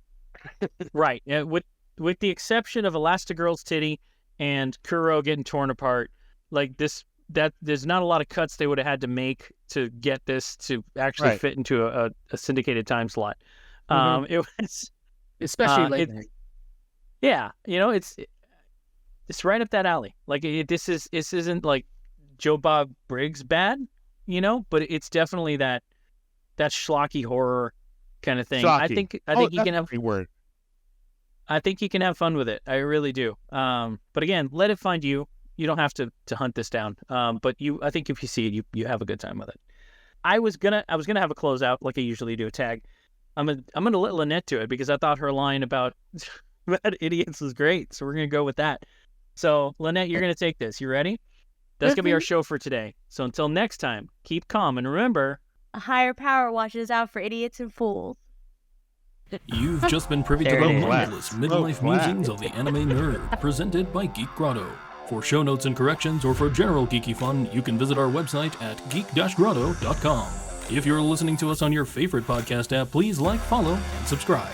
Speaker 2: Right. Yeah, with the exception of Elastigirl's titty and Kuro getting torn apart, like that there's not a lot of cuts they would have had to make to get this to actually fit into a syndicated time slot. It was
Speaker 4: especially late night.
Speaker 2: Yeah, you know, it's right up that alley. Like this isn't like Joe Bob Briggs bad, you know, but it's definitely that schlocky horror kind of thing.
Speaker 3: Schlocky.
Speaker 2: I think you can have
Speaker 3: word.
Speaker 2: I think you can have fun with it. I really do. But again, let it find you. You don't have to hunt this down. But I think if you see it, you have a good time with it. I was gonna have a closeout like I usually do, a tag. I'm gonna let Lynette do it because I thought her line about idiots was great. So we're gonna go with that. So Lynette, you're gonna take this. You ready? That's gonna be our show for today. So until next time, keep calm and remember,
Speaker 5: a higher power watches out for idiots and fools.
Speaker 1: You've just been privy to the mindless midlife musings of the anime nerd, presented by Geek Grotto. For show notes and corrections, or for general geeky fun, you can visit our website at geek-grotto.com. If you're listening to us on your favorite podcast app, please like, follow, and subscribe.